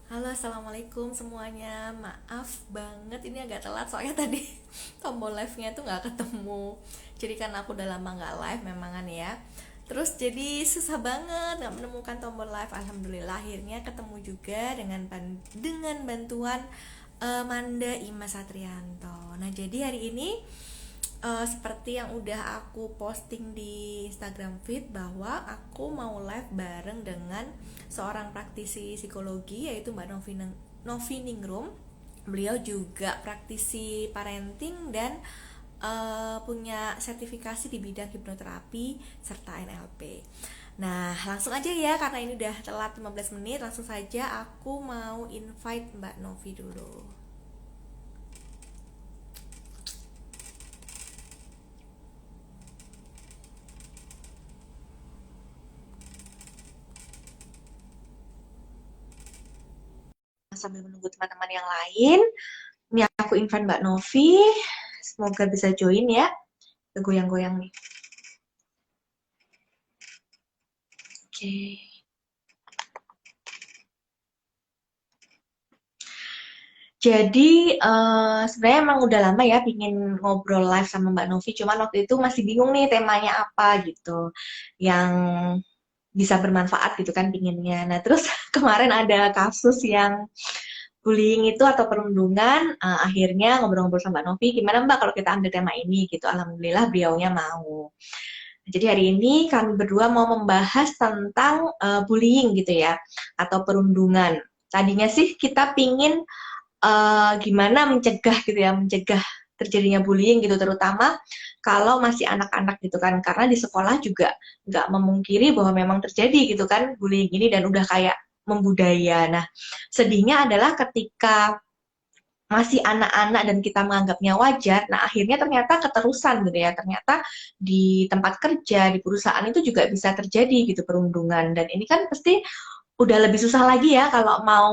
Halo, assalamualaikum semuanya. Maaf banget ini agak telat soalnya tadi tombol live-nya tuh nggak ketemu. Jadi kan aku udah lama nggak live memang kan ya. Terus jadi susah banget nggak menemukan tombol live. Alhamdulillah akhirnya ketemu juga dengan bantuan Manda Ima Satrianto. Nah jadi hari ini seperti yang udah aku posting di Instagram feed bahwa aku mau live bareng dengan seorang praktisi psikologi yaitu Mbak Novi Ningrum. Beliau juga praktisi parenting dan punya sertifikasi di bidang hipnoterapi serta NLP. Nah, langsung aja ya karena ini udah telat 15 menit, langsung saja aku mau invite Mbak Novi dulu. Sambil menunggu teman-teman yang lain, ini aku invite Mbak Novi. Semoga bisa join ya. Goyang-goyang nih. Oke. Jadi sebenarnya emang udah lama ya pingin ngobrol live sama Mbak Novi, cuman waktu itu masih bingung nih temanya apa gitu, yang bisa bermanfaat gitu kan pinginnya. Nah terus kemarin ada kasus yang bullying itu atau perundungan, akhirnya ngobrol-ngobrol sama Mbak Novi, gimana Mbak kalau kita ambil tema ini gitu. Alhamdulillah beliaunya mau. Jadi hari ini kami berdua mau membahas tentang bullying gitu ya, atau perundungan. Tadinya sih kita pingin gimana mencegah gitu ya, mencegah terjadinya bullying gitu, terutama kalau masih anak-anak gitu kan, karena di sekolah juga nggak memungkiri bahwa memang terjadi gitu kan bullying ini dan udah kayak membudaya. Nah, sedihnya adalah ketika masih anak-anak dan kita menganggapnya wajar, nah akhirnya ternyata keterusan gitu ya, ternyata di tempat kerja, di perusahaan itu juga bisa terjadi gitu perundungan, dan ini kan pasti udah lebih susah lagi ya kalau mau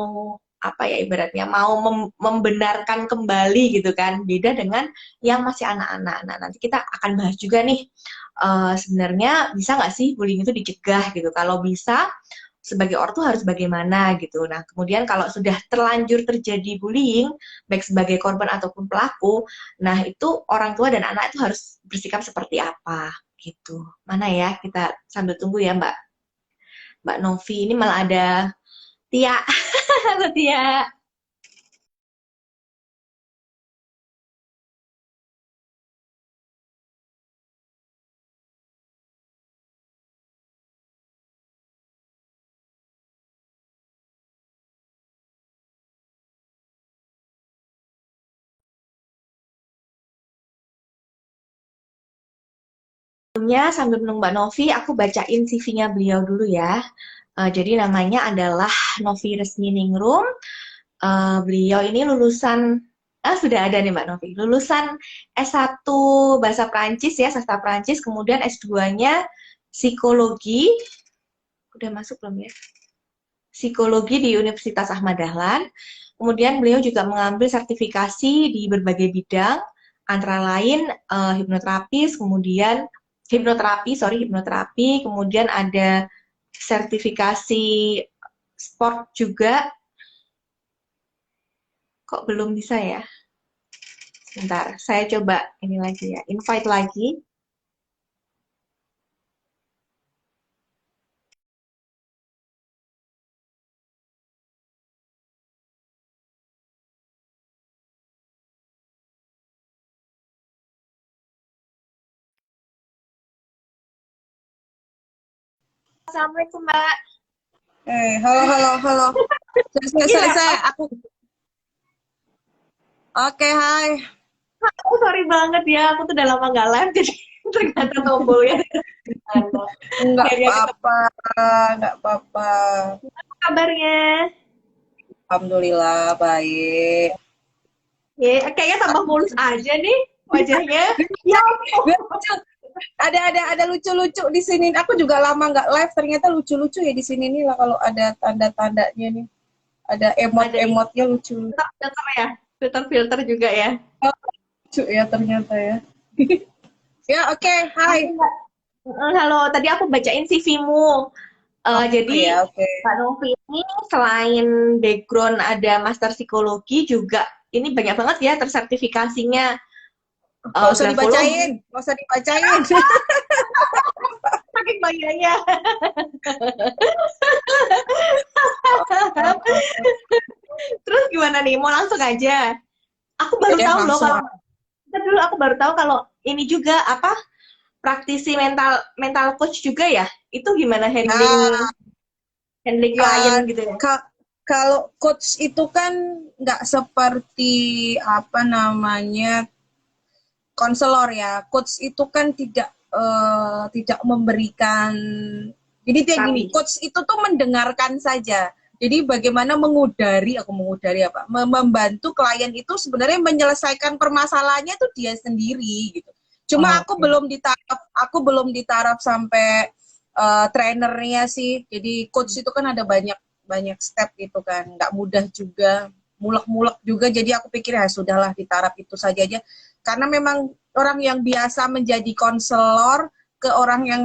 apa ya ibaratnya mau membenarkan kembali gitu kan, beda dengan yang masih anak-anak. Nah nanti kita akan bahas juga nih, sebenarnya bisa nggak sih bullying itu dicegah gitu, kalau bisa sebagai orang tuh harus bagaimana gitu. Nah kemudian kalau sudah terlanjur terjadi bullying baik sebagai korban ataupun pelaku, nah itu orang tua dan anak itu harus bersikap seperti apa gitu. Mana ya, kita sambil tunggu ya Mbak Novi. Ini malah ada Tia. Halo Tia. Sebelumnya sambil menunggu Mbak Novi, aku bacain CV-nya beliau dulu ya. Jadi namanya adalah Novi Resmi Ningrum. Beliau ini lulusan, sudah ada nih Mbak Novi, lulusan S1 Bahasa Prancis ya, sastra Prancis, kemudian S2-nya Psikologi, udah masuk belum ya? Psikologi di Universitas Ahmad Dahlan. Kemudian beliau juga mengambil sertifikasi di berbagai bidang, antara lain hipnoterapi, kemudian ada sertifikasi sport juga. Kok belum bisa ya? Sebentar, saya coba ini lagi ya, invite lagi. Assalamualaikum Mbak. Halo, halo, halo. Selesai, Iya, selesai. Aku, oke, hai. aku sorry banget ya, aku tuh udah lama nggak live, jadi ternyata tombolnya ada. Enggak Akhirnya kita apa-apa, enggak apa-apa. apa kabarnya? Alhamdulillah, baik. Ya, kayaknya tambah mulus aja nih wajahnya. Ya Biar ampun. lucu. Ada lucu-lucu di sini. Aku juga lama nggak live, ternyata lucu-lucu ya di sini nih lah kalau ada tanda-tandanya nih. Ada Ada ini emot-emotnya lucu. filter ya, filter-filter juga ya. Lucu ya ternyata ya. Ya, oke, hai. Halo, Mbak. Halo, tadi aku bacain CV-mu. Oh Jadi ya, oke. Mbak Novi ini selain background ada master psikologi juga ini banyak banget ya tersertifikasinya Nggak usah grafologi, dibacain, nggak usah dibacain. saking banyaknya. Terus gimana nih? Mau langsung aja. Aku Ya baru deh, tahu loh langsung. kalau dulu aku baru tahu kalau ini juga apa praktisi mental mental coach juga ya. Itu gimana Nah, handling handling klien ya gitu ya? kalau coach itu kan nggak seperti apa namanya konselor ya. Coach itu kan tidak memberikan. Jadi dia gini, Tapi coach itu tuh mendengarkan saja. Jadi bagaimana mengudari apa? Membantu klien itu sebenarnya menyelesaikan permasalahannya tuh dia sendiri gitu. Cuma oke. aku belum ditaraf sampai trainernya sih. Jadi coach itu kan ada banyak banyak step gitu kan, nggak mudah juga, mulek-mulek juga. Jadi aku pikir ya sudahlah di taraf itu saja aja. Karena memang orang yang biasa menjadi konselor ke orang yang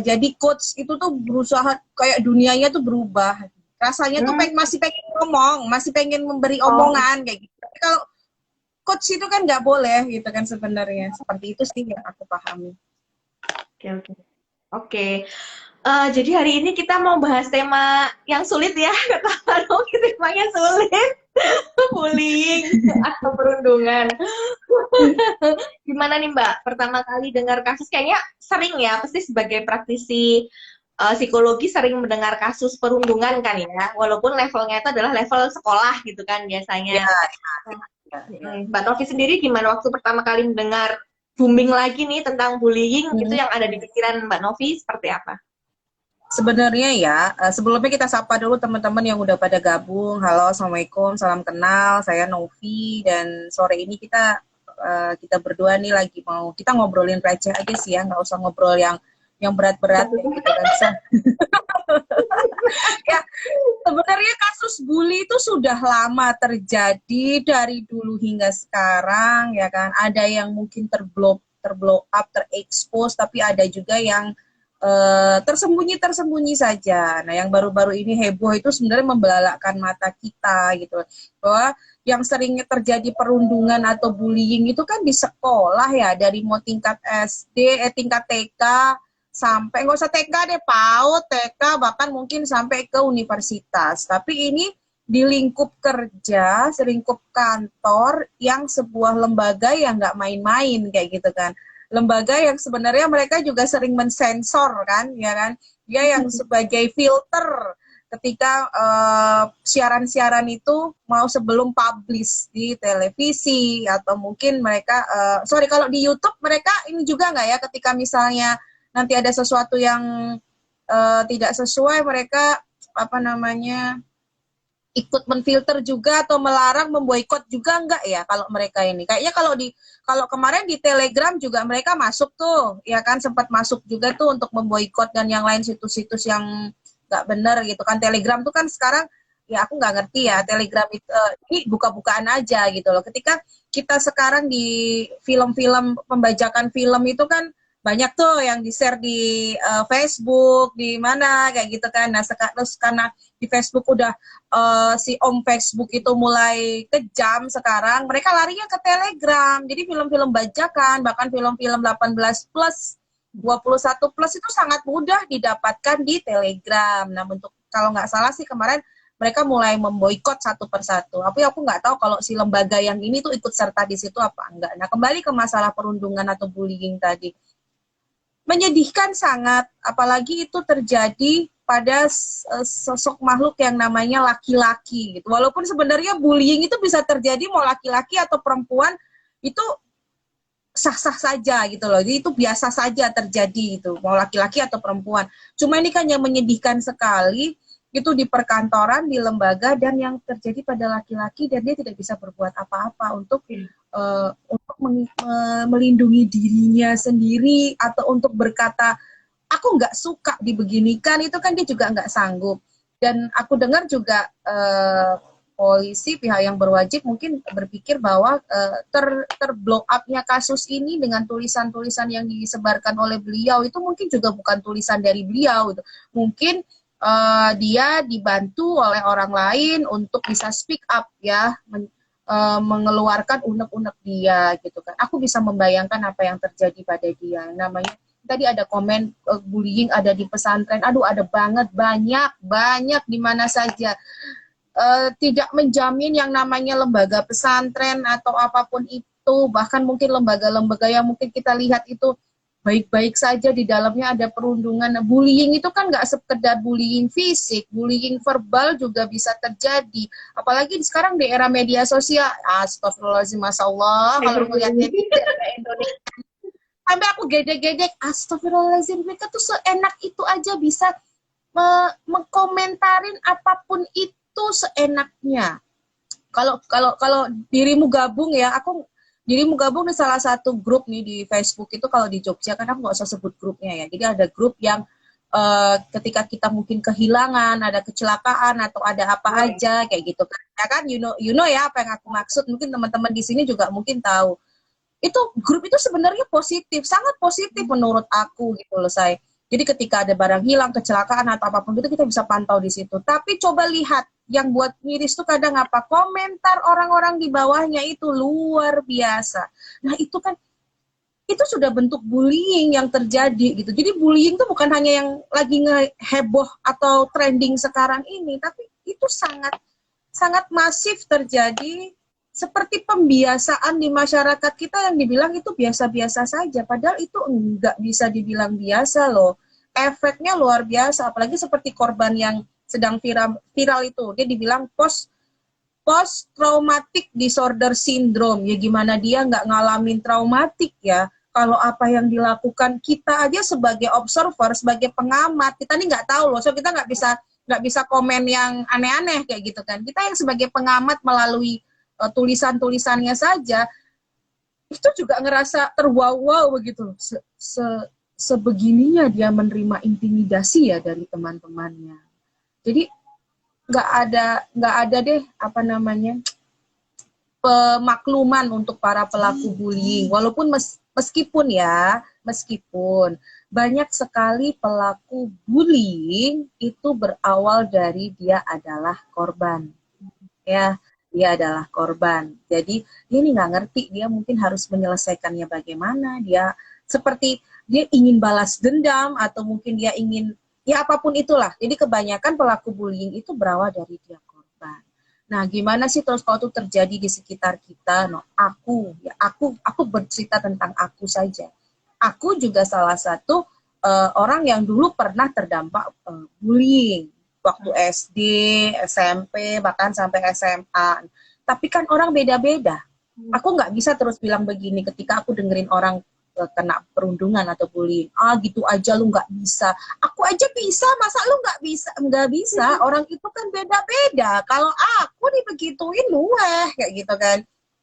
jadi coach itu tuh berusaha kayak dunianya tuh berubah. Rasanya tuh Hmm. masih pengen ngomong, masih pengen memberi Oh, omongan kayak gitu. Tapi kalau coach itu kan nggak boleh gitu kan sebenarnya. Seperti itu sih yang aku pahami. oke oke. Oke. Jadi hari ini kita mau bahas tema yang sulit ya, kata Rocky temanya sulit, bullying atau perundungan. Gimana nih Mbak? Pertama kali dengar kasus kayaknya sering ya, pasti sebagai praktisi psikologi sering mendengar kasus perundungan kan ya, walaupun levelnya itu adalah level sekolah gitu kan biasanya. Ya, ya, ya. Mbak Novi sendiri gimana waktu pertama kali mendengar booming lagi nih tentang bullying itu Hmm. yang ada di pikiran Mbak Novi seperti apa? Sebenarnya ya, sebelumnya kita sapa dulu teman-teman yang udah pada gabung. Halo, Assalamualaikum, salam kenal. Saya Novi dan sore ini kita berdua nih lagi mau kita ngobrolin receh aja sih ya, nggak usah ngobrol yang berat-berat kayak gitu kan. Ya, sebenarnya kasus bully itu sudah lama terjadi dari dulu hingga sekarang ya kan. Ada yang mungkin terblow up, terekspos, tapi ada juga yang tersembunyi saja. Nah, yang baru-baru ini heboh itu sebenarnya membelalakkan mata kita gitu. Bahwa yang seringnya terjadi perundungan atau bullying itu kan di sekolah ya, dari mau tingkat SD, tingkat TK, sampai nggak usah TK deh, PAUD, TK, bahkan mungkin sampai ke universitas. Tapi ini di lingkup kerja, selingkup kantor, yang sebuah lembaga yang nggak main-main kayak gitu kan. Lembaga yang sebenarnya mereka juga sering mensensor kan, ya kan? Dia yang sebagai filter ketika siaran-siaran itu mau sebelum publish di televisi atau mungkin mereka sorry kalau di YouTube mereka ini juga nggak ya ketika misalnya nanti ada sesuatu yang tidak sesuai mereka apa namanya ikut menfilter juga atau melarang memboikot juga enggak ya kalau mereka ini kayaknya kalau kemarin di Telegram juga mereka masuk tuh ya kan sempat masuk juga tuh untuk memboikot dan yang lain situs-situs yang nggak benar gitu kan. Telegram tuh kan sekarang ya aku nggak ngerti ya Telegram itu ini buka-bukaan aja gitu loh ketika kita sekarang di film-film pembajakan film itu kan banyak tuh yang di-share di Facebook di mana kayak gitu kan. Nah terus karena di Facebook udah si Om Facebook itu mulai kejam sekarang, mereka larinya ke Telegram. Jadi film-film bajakan, bahkan film-film 18 plus, 21 plus itu sangat mudah didapatkan di Telegram. Nah, untuk kalau nggak salah sih kemarin mereka mulai memboikot satu persatu. Tapi aku nggak tahu kalau si lembaga yang ini tuh ikut serta di situ apa enggak. Nah, kembali ke masalah perundungan atau bullying tadi menyedihkan sangat, apalagi itu terjadi pada sosok makhluk yang namanya laki-laki gitu. Walaupun sebenarnya bullying itu bisa terjadi mau laki-laki atau perempuan itu sah-sah saja gitu loh. Jadi itu biasa saja terjadi itu mau laki-laki atau perempuan. Cuma ini kan yang menyedihkan sekali itu di perkantoran, di lembaga dan yang terjadi pada laki-laki dan dia tidak bisa berbuat apa-apa untuk melindungi dirinya sendiri atau untuk berkata aku nggak suka dibeginikan itu kan dia juga nggak sanggup. Dan aku dengar juga polisi pihak yang berwajib mungkin berpikir bahwa terblow up-nya kasus ini dengan tulisan-tulisan yang disebarkan oleh beliau itu mungkin juga bukan tulisan dari beliau gitu. Mungkin dia dibantu oleh orang lain untuk bisa speak up ya, mengeluarkan unek-unek dia gitu kan. Aku bisa membayangkan apa yang terjadi pada dia. Namanya tadi ada komen bullying ada di pesantren. Aduh, ada banget, banyak di mana saja. Tidak menjamin yang namanya lembaga pesantren atau apapun itu, bahkan mungkin lembaga-lembaga yang mungkin kita lihat itu baik-baik saja, di dalamnya ada perundungan. Bullying itu kan nggak sekedar bullying fisik, bullying verbal juga bisa terjadi. Apalagi sekarang di era media sosial. Astagfirullahaladzim, Masya Allah, kalau melihat netizen Indonesia, sampai aku gedek-gedek, astagfirullahaladzim, mereka tuh seenak itu aja bisa mengkomentarin apapun itu seenaknya. Kalau dirimu gabung ya, dirimu gabung di salah satu grup nih di Facebook itu, kalau di Jogja kan aku nggak usah sebut grupnya ya. Jadi ada grup yang ketika kita mungkin kehilangan, ada kecelakaan atau ada apa aja kayak gitu kan. Ya kan, you know ya apa yang aku maksud. Mungkin teman-teman di sini juga mungkin tahu. Itu grup itu sebenarnya positif, sangat positif menurut aku gitu loh, saya. Jadi ketika ada barang hilang, kecelakaan atau apapun itu kita bisa pantau di situ. Tapi coba lihat yang buat miris tuh kadang apa? Komentar orang-orang di bawahnya itu luar biasa. Nah, itu kan itu sudah bentuk bullying yang terjadi gitu. Jadi bullying itu bukan hanya yang lagi ngeheboh atau trending sekarang ini, tapi itu sangat sangat masif terjadi, seperti pembiasaan di masyarakat kita yang dibilang itu biasa-biasa saja, padahal itu enggak bisa dibilang biasa loh. Efeknya luar biasa, apalagi seperti korban yang sedang viral itu, dia dibilang post traumatic disorder syndrome. Ya gimana dia nggak ngalamin traumatik ya, kalau apa yang dilakukan kita aja sebagai observer, sebagai pengamat, kita nih nggak tahu loh, so kita nggak bisa komen yang aneh-aneh kayak gitu kan. Kita yang sebagai pengamat melalui tulisan-tulisannya saja itu juga ngerasa terwow-wow begitu. Sebegininya dia menerima intimidasi ya dari teman-temannya. Jadi nggak ada deh apa namanya pemakluman untuk para pelaku bullying. Walaupun meskipun banyak sekali pelaku bullying itu berawal dari dia adalah korban. Ya, dia adalah korban. Jadi dia ini nggak ngerti, dia mungkin harus menyelesaikannya bagaimana. Dia seperti dia ingin balas dendam atau mungkin dia ingin ya apapun itulah. Jadi kebanyakan pelaku bullying itu berawal dari dia korban. Nah, gimana sih terus kalau itu terjadi di sekitar kita? No, aku bercerita tentang aku saja. Aku juga salah satu orang yang dulu pernah terdampak bullying waktu SD, SMP, bahkan sampai SMA. Tapi kan orang beda-beda. Aku nggak bisa terus bilang begini ketika aku dengerin orang kena perundungan atau bullying. Gitu aja lu nggak bisa. Aku aja bisa, masa lu nggak bisa? Nggak bisa. Orang itu kan beda-beda. Kalau aku dibegituin, kayak gitu kan.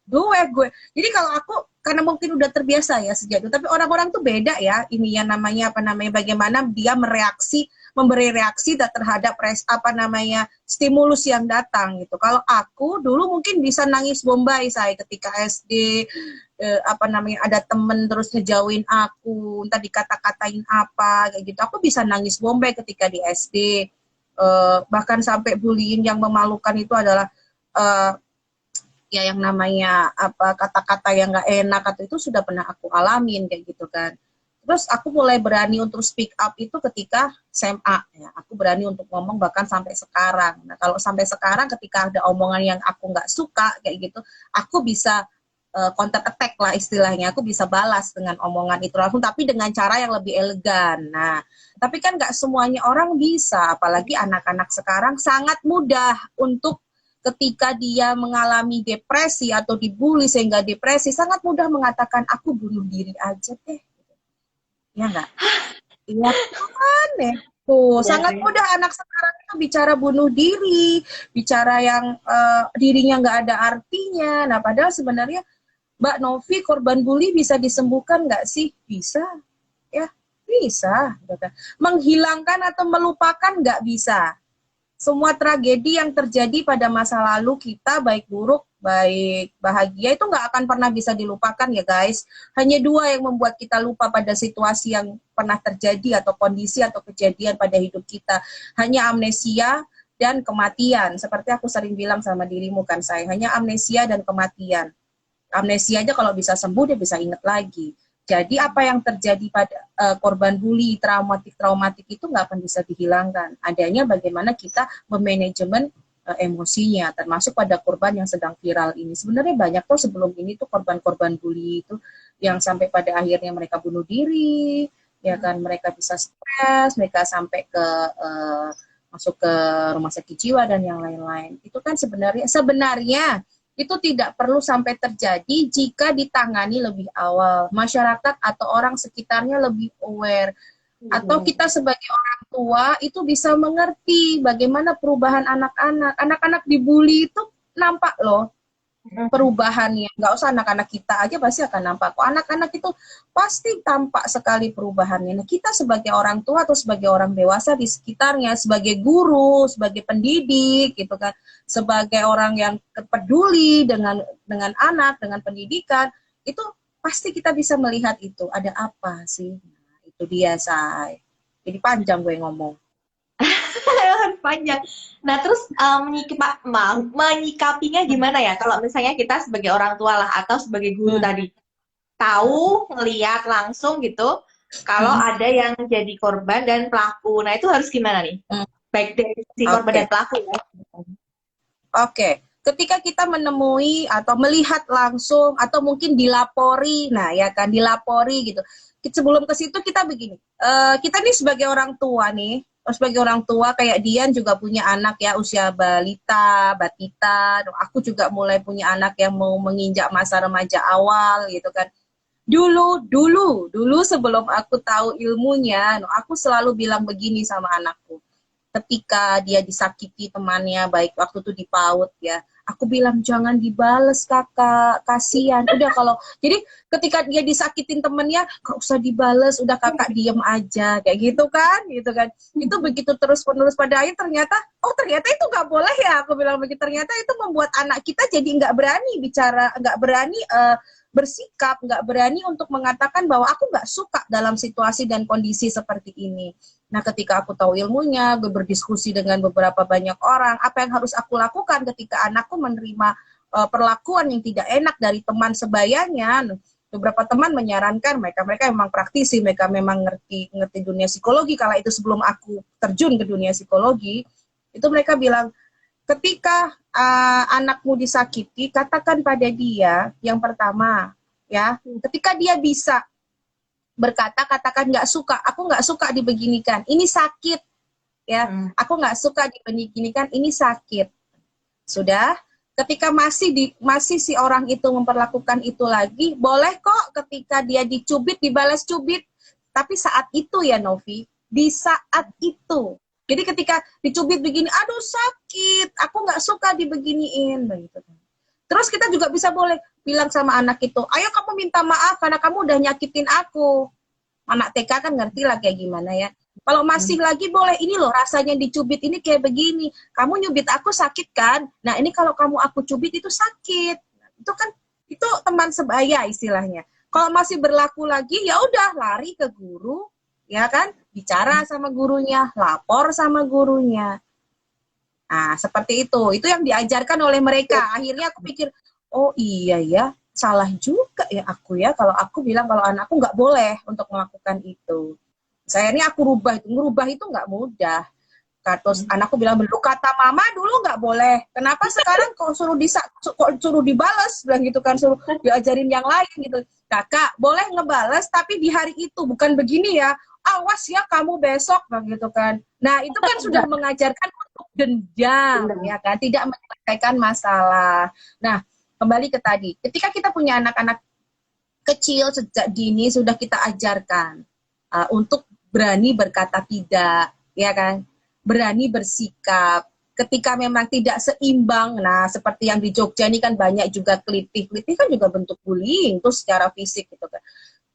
Gue. Jadi kalau aku, karena mungkin udah terbiasa ya sejak itu, tapi orang-orang tuh beda ya. Ini yang namanya bagaimana dia memberi reaksi terhadap stimulus yang datang gitu. Kalau aku dulu mungkin bisa nangis bombay saya ketika SD, ada temen terus ngejauhin aku, entah dikata-katain apa kayak gitu. Aku bisa nangis bombay ketika di SD. Bahkan sampai bullying yang memalukan itu adalah ya yang namanya kata-kata yang nggak enak atau itu sudah pernah aku alamin kayak gitu kan. Terus aku mulai berani untuk speak up itu ketika SMA ya. Aku berani untuk ngomong bahkan sampai sekarang. Nah, kalau sampai sekarang ketika ada omongan yang aku nggak suka kayak gitu, aku bisa counter attack lah istilahnya. Aku bisa balas dengan omongan itu langsung, tapi dengan cara yang lebih elegan. Nah, tapi kan nggak semuanya orang bisa, apalagi anak-anak sekarang sangat mudah untuk ketika dia mengalami depresi atau dibully sehingga depresi, sangat mudah mengatakan aku bunuh diri aja deh. Ya enggak? Iya kan ya. Tuh, sangat mudah anak sekarang itu bicara bunuh diri, bicara yang dirinya nggak ada artinya. Nah, padahal sebenarnya Mbak Novi, korban bully bisa disembuhkan nggak sih? Bisa, ya bisa. Menghilangkan atau melupakan nggak bisa. Semua tragedi yang terjadi pada masa lalu kita, baik buruk, baik bahagia itu nggak akan pernah bisa dilupakan ya guys. Hanya dua yang membuat kita lupa pada situasi yang pernah terjadi atau kondisi atau kejadian pada hidup kita. Hanya amnesia dan kematian. Seperti aku sering bilang sama dirimu kan, saya hanya amnesia dan kematian. Amnesia aja kalau bisa sembuh dia bisa ingat lagi. Jadi apa yang terjadi pada korban bully, traumatik itu nggak akan bisa dihilangkan. Adanya bagaimana kita memanajemen emosinya, termasuk pada korban yang sedang viral ini. Sebenarnya banyak tuh sebelum ini tuh korban-korban bully itu yang sampai pada akhirnya mereka bunuh diri, ya kan, mereka bisa stres, mereka sampai ke masuk ke rumah sakit jiwa dan yang lain-lain. Itu kan sebenarnya itu tidak perlu sampai terjadi jika ditangani lebih awal. Masyarakat atau orang sekitarnya lebih aware. Atau kita sebagai orang tua itu bisa mengerti bagaimana perubahan anak-anak. Anak-anak dibully itu nampak loh perubahannya. Nggak usah anak-anak kita aja pasti akan nampak. Kok anak-anak itu pasti tampak sekali perubahannya. Nah, kita sebagai orang tua atau sebagai orang dewasa di sekitarnya, sebagai guru, sebagai pendidik, gitu kan, sebagai orang yang peduli dengan anak, dengan pendidikan, itu pasti kita bisa melihat itu. Ada apa sih? Nah, itu dia, Say. Jadi panjang gue ngomong. Panjang. Nah, terus menyikapinya gimana ya? Kalau misalnya kita sebagai orang tua lah atau sebagai guru tadi tahu, ngeliat langsung gitu, kalau ada yang jadi korban dan pelaku. Nah, itu harus gimana nih? Baik dari si korban dan pelaku ya. Oke. Ketika kita menemui atau melihat langsung atau mungkin dilapori, nah ya kan dilapori gitu. Sebelum ke situ kita begini, kita nih sebagai orang tua nih, sebagai orang tua kayak Dian juga punya anak ya usia balita, batita, aku juga mulai punya anak yang mau menginjak masa remaja awal gitu kan. Dulu sebelum aku tahu ilmunya, aku selalu bilang begini sama anakku. Ketika dia disakiti temannya, baik waktu itu di PAUD ya, aku bilang jangan dibales kakak, kasihan. Udah kalau, jadi ketika dia disakitin temennya, gak usah dibales, udah kakak diem aja, kayak gitu kan. Itu begitu terus-menerus pada akhir ternyata itu gak boleh ya, aku bilang begitu. Ternyata itu membuat anak kita jadi gak berani bicara, gak berani bersikap, nggak berani untuk mengatakan bahwa aku nggak suka dalam situasi dan kondisi seperti ini. Nah, ketika aku tahu ilmunya, gue berdiskusi dengan beberapa banyak orang, apa yang harus aku lakukan ketika anakku menerima perlakuan yang tidak enak dari teman sebayanya. Beberapa teman menyarankan, mereka memang praktisi, mereka memang ngerti dunia psikologi, kala itu sebelum aku terjun ke dunia psikologi, itu mereka bilang, ketika anakmu disakiti, katakan pada dia yang pertama, ya, ketika dia bisa berkata, katakan nggak suka, aku nggak suka dibeginikan, ini sakit, ya, aku nggak suka dibeginikan, ini sakit. Sudah, ketika masih si orang itu memperlakukan itu lagi, boleh kok ketika dia dicubit, dibalas cubit, tapi saat itu ya Novi, di saat itu. Jadi ketika dicubit begini, aduh sakit, aku nggak suka dibeginiin, begitu. Terus kita juga bisa boleh bilang sama anak itu, ayo kamu minta maaf karena kamu udah nyakitin aku. Anak TK kan ngerti lah kayak gimana ya. Kalau masih lagi boleh, ini loh rasanya dicubit ini kayak begini. Kamu nyubit aku sakit kan? Nah ini kalau kamu aku cubit itu sakit. Itu kan itu teman sebaya istilahnya. Kalau masih berlaku lagi ya udah lari ke guru, ya kan? Bicara sama gurunya, lapor sama gurunya. Nah, seperti itu. Itu yang diajarkan oleh mereka. Akhirnya aku pikir, oh iya ya, salah juga ya aku ya. Kalau aku bilang kalau anakku nggak boleh untuk melakukan itu. Sayangnya aku ngerubah itu nggak mudah. Terus anakku bilang, dulu kata mama dulu nggak boleh. Kenapa sekarang kok suruh dibalas? Bilang gitu kan, suruh diajarin yang lain gitu. Kakak, boleh ngebales tapi di hari itu, bukan begini ya. Awas ya kamu besok, begitu kan. Nah itu kan sudah mengajarkan untuk dendam, ya kan, tidak menyelesaikan masalah. Nah kembali ke tadi, ketika kita punya anak-anak kecil sejak dini sudah kita ajarkan untuk berani berkata tidak, ya kan, berani bersikap. Ketika memang tidak seimbang, nah seperti yang di Jogja ini kan banyak juga kelitih kan juga bentuk bullying tuh secara fisik gitu kan.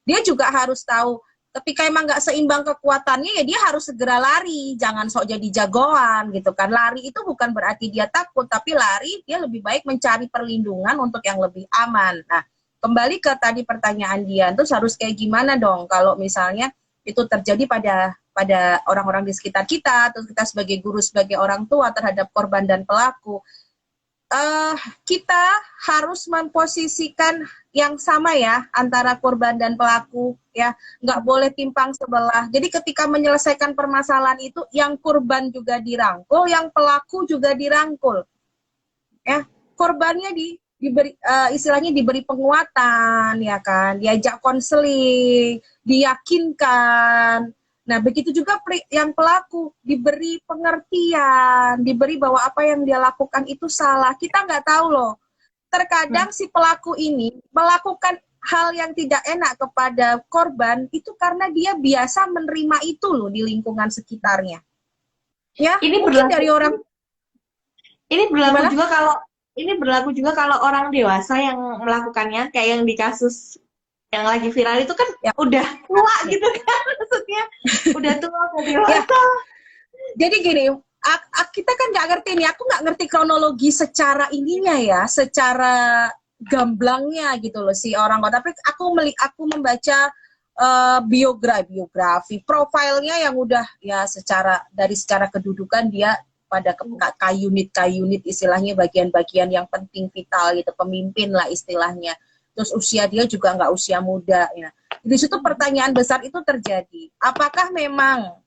Dia juga harus tahu ketika emang nggak seimbang kekuatannya, ya dia harus segera lari, jangan sok jadi jagoan gitu kan. Lari itu bukan berarti dia takut, tapi lari dia lebih baik mencari perlindungan untuk yang lebih aman. Nah, kembali ke tadi pertanyaan dia, terus harus kayak gimana dong kalau misalnya itu terjadi pada orang-orang di sekitar kita, terus kita sebagai guru, sebagai orang tua terhadap korban dan pelaku. Kita harus memposisikan yang sama ya antara korban dan pelaku ya, nggak boleh timpang sebelah. Jadi ketika menyelesaikan permasalahan itu, yang korban juga dirangkul, yang pelaku juga dirangkul ya. Korbannya diberi istilahnya diberi penguatan ya kan, diajak konseling, diyakinkan. Nah, begitu juga yang pelaku diberi pengertian, diberi bahwa apa yang dia lakukan itu salah. Kita nggak tahu loh. Terkadang si pelaku ini melakukan hal yang tidak enak kepada korban itu karena dia biasa menerima itu loh di lingkungan sekitarnya. Ya, Ini mungkin berlaku dari orang ini berlaku gimana? juga kalau ini berlaku juga kalau orang dewasa yang melakukannya, kayak yang di kasus yang lagi viral itu kan Ya, udah tua gitu kan, maksudnya udah tua, udah ya. dewasa. Jadi gini, kita kan nggak ngerti nih, aku nggak ngerti kronologi secara ininya ya, secara gamblangnya gitu loh si orang. Tapi aku membaca biografi, profilnya yang udah ya secara kedudukan dia pada K-unit istilahnya, bagian-bagian yang penting vital gitu, pemimpin lah istilahnya. Terus usia dia juga nggak usia muda ya. Di situ pertanyaan besar itu terjadi. Apakah memang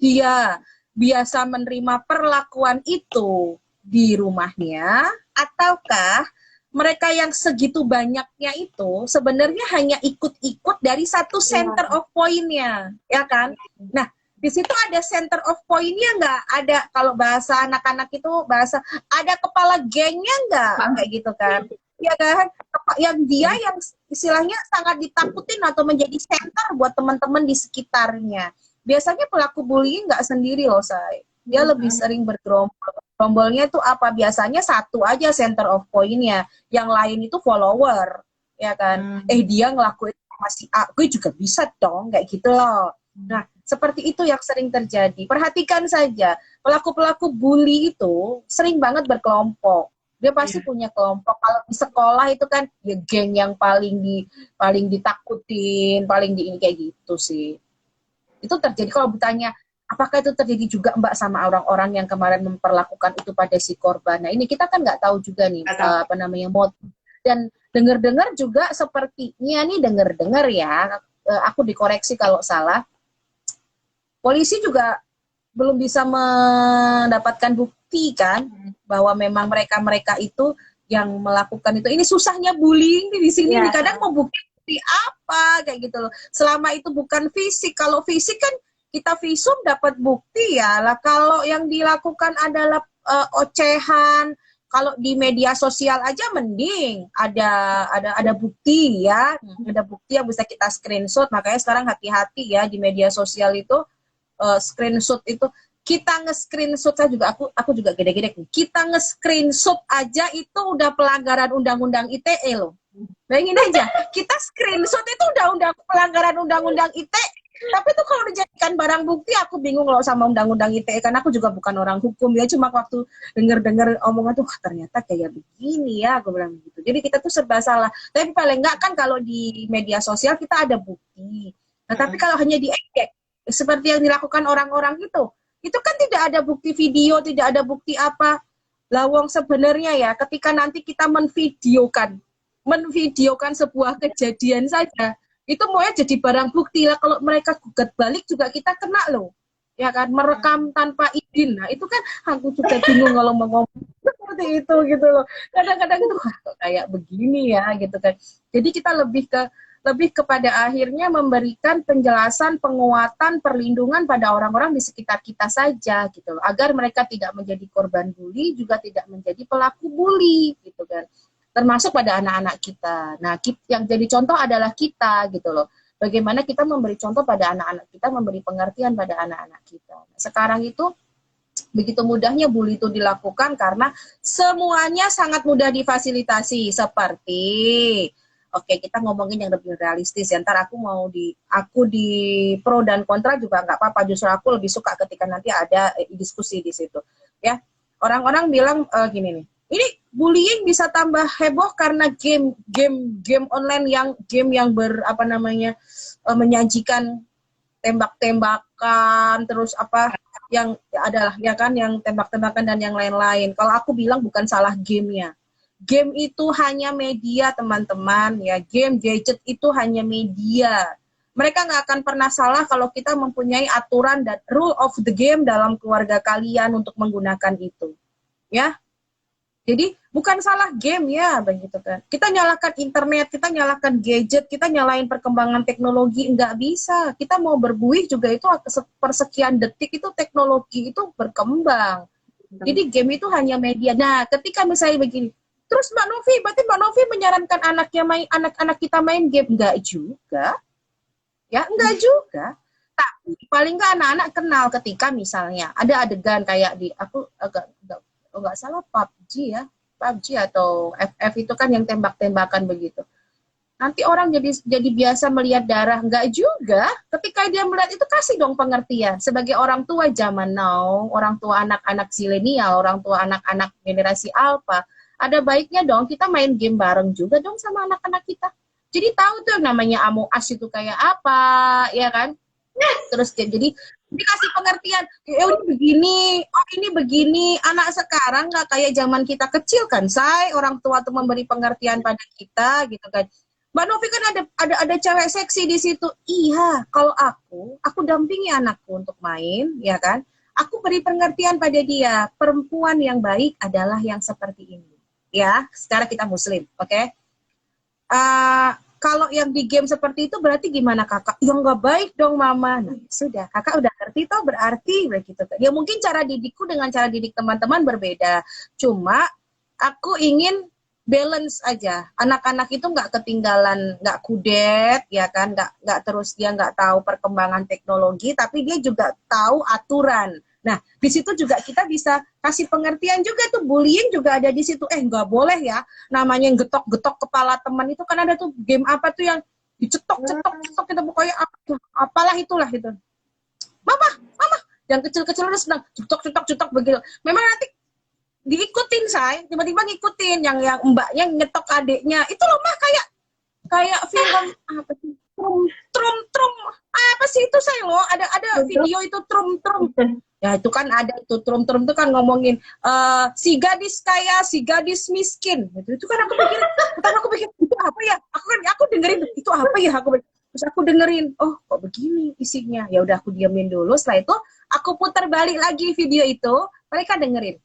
dia biasa menerima perlakuan itu di rumahnya, ataukah mereka yang segitu banyaknya itu sebenarnya hanya ikut-ikut dari satu center Iya. of point-nya, ya kan? Nah, di situ ada center of point-nya nggak? Ada, kalau bahasa anak-anak itu bahasa, ada kepala gengnya nggak? Kayak gitu kan? Ya kan? Yang dia yang istilahnya sangat ditakutin atau menjadi center buat teman-teman di sekitarnya. Biasanya pelaku bullying nggak sendiri loh, say. Dia lebih sering bergerombol. Gerombolnya itu apa? Biasanya satu aja center of point-nya, yang lain itu follower, ya kan? Dia ngelakuin masih A, gue juga bisa dong, kayak gitu loh. Nah, seperti itu yang sering terjadi. Perhatikan saja, pelaku-pelaku bully itu sering banget berkelompok. Dia pasti Iya. punya kelompok. Kalau di sekolah itu kan ya geng yang paling ditakutin, paling di ini kayak gitu sih. Itu terjadi. Kalau bertanya apakah itu terjadi juga Mbak sama orang-orang yang kemarin memperlakukan itu pada si korban. Nah, ini kita kan nggak tahu juga nih apa namanya motif. Dan dengar-dengar juga sepertinya nih, dengar-dengar ya, aku dikoreksi kalau salah, polisi juga belum bisa mendapatkan bukti kan bahwa memang mereka itu yang melakukan itu. Ini susahnya bullying di sini nih, kadang mau bukti apa kayak gitu loh. Selama itu bukan fisik, kalau fisik kan kita visum dapat bukti ya lah. Kalau yang dilakukan adalah ocehan, kalau di media sosial aja mending ada bukti ya, ada bukti yang bisa kita screenshot. Makanya sekarang hati-hati ya di media sosial itu, screenshot itu kita nge-screenshot. Saya juga aku juga gede-gede nih. Kita nge-screenshot aja itu udah pelanggaran undang-undang ITE loh. Bayangin aja, kita screenshot itu udah pelanggaran undang-undang ITE. Tapi tuh kalau dijadikan barang bukti, aku bingung loh sama undang-undang ITE, karena aku juga bukan orang hukum ya. Cuma waktu denger omongan tuh ternyata kayak begini ya, aku bilang gitu. Jadi kita tuh serba salah. Tapi paling enggak kan kalau di media sosial kita ada bukti. Nah, tapi kalau hanya diejek seperti yang dilakukan orang-orang itu kan tidak ada bukti video, tidak ada bukti apa. Lawang sebenarnya ya, ketika nanti kita menvideokan sebuah kejadian saja, itu mau jadi barang bukti lah. Kalau mereka gugat balik juga kita kena loh, ya kan, merekam tanpa izin. Nah itu kan aku juga bingung kalau mau ngomong seperti itu gitu loh. Kadang-kadang itu kayak begini ya gitu kan. Jadi kita lebih kepada akhirnya memberikan penjelasan, penguatan, perlindungan pada orang-orang di sekitar kita saja gitu loh, agar mereka tidak menjadi korban bully, juga tidak menjadi pelaku bully gitu kan, termasuk pada anak-anak kita. Nah, yang jadi contoh adalah kita gitu loh. Bagaimana kita memberi contoh pada anak-anak kita, memberi pengertian pada anak-anak kita. Sekarang itu begitu mudahnya bully itu dilakukan karena semuanya sangat mudah difasilitasi, seperti Oke, kita ngomongin yang lebih realistis ya. Ntar aku di pro dan kontra juga nggak apa-apa. Justru aku lebih suka ketika nanti ada diskusi di situ. Ya, orang-orang bilang gini nih. Ini bullying bisa tambah heboh karena game online yang apa namanya menyajikan tembak-tembakan terus apa yang adalah ya kan yang tembak-tembakan dan yang lain-lain. Kalau aku bilang bukan salah gamenya. Game itu hanya media teman-teman ya. Game gadget itu hanya media. Mereka nggak akan pernah salah kalau kita mempunyai aturan dan rule of the game dalam keluarga kalian untuk menggunakan itu. Ya, jadi bukan salah game ya begitu kan. Kita nyalakan internet, kita nyalakan gadget, kita nyalain perkembangan teknologi, nggak bisa. Kita mau berbuih juga itu persekian detik itu teknologi itu berkembang. Jadi game itu hanya media. Nah, ketika misalnya begini, terus Mbak Novi, berarti Mbak Novi menyarankan anak-anak kita main game? Nggak juga. Ya, nggak juga. Tapi paling nggak anak-anak kenal ketika misalnya ada adegan kayak di aku agak nggak salah PUBG ya, PUBG atau FF itu kan yang tembak-tembakan begitu. Nanti orang jadi biasa melihat darah, nggak juga. Ketika dia melihat itu kasih dong pengertian. Sebagai orang tua zaman now, orang tua anak-anak zilenial, orang tua anak-anak generasi alpha, ada baiknya dong kita main game bareng juga dong sama anak-anak kita. Jadi tahu tuh namanya Among Us itu kayak apa, ya kan? Terus jadi dikasih pengertian, ya ini begini, oh ini begini. Anak sekarang nggak kayak zaman kita kecil kan, orang tua tuh memberi pengertian pada kita gitu kan. Mbak Novi kan ada cewek seksi di situ. Iya, kalau aku dampingi anakku untuk main, ya kan. Aku beri pengertian pada dia, perempuan yang baik adalah yang seperti ini. Ya, secara kita muslim, oke? Okay? Kalau yang di game seperti itu berarti gimana kakak? Ya nggak baik dong mama. Nah sudah, kakak udah ngerti toh berarti begitu. Ya mungkin cara didikku dengan cara didik teman-teman berbeda. Cuma aku ingin balance aja. Anak-anak itu nggak ketinggalan, nggak kudet, ya kan? Nggak terus dia nggak tahu perkembangan teknologi, tapi dia juga tahu aturan. Nah, di situ juga kita bisa kasih pengertian juga tuh, bullying juga ada di situ. Nggak boleh ya, namanya yang getok-getok kepala teman itu kan ada tuh game apa tuh yang dicetok-cetok kita pokoknya apalah itulah itu. Mama, yang kecil-kecil udah senang cetok-cetok begitu. Memang nanti diikutin tiba-tiba ngikutin yang mbaknya ngetok adiknya. Itu loh mah kayak film apa sih? Trum apa sih itu loh ada video itu trum ya itu kan ada itu trum itu kan ngomongin si gadis kaya si gadis miskin itu kan aku pikir itu apa ya aku dengerin itu apa ya terus aku dengerin oh kok begini isinya ya udah aku diamin dulu setelah itu aku putar balik lagi video itu mereka dengerin.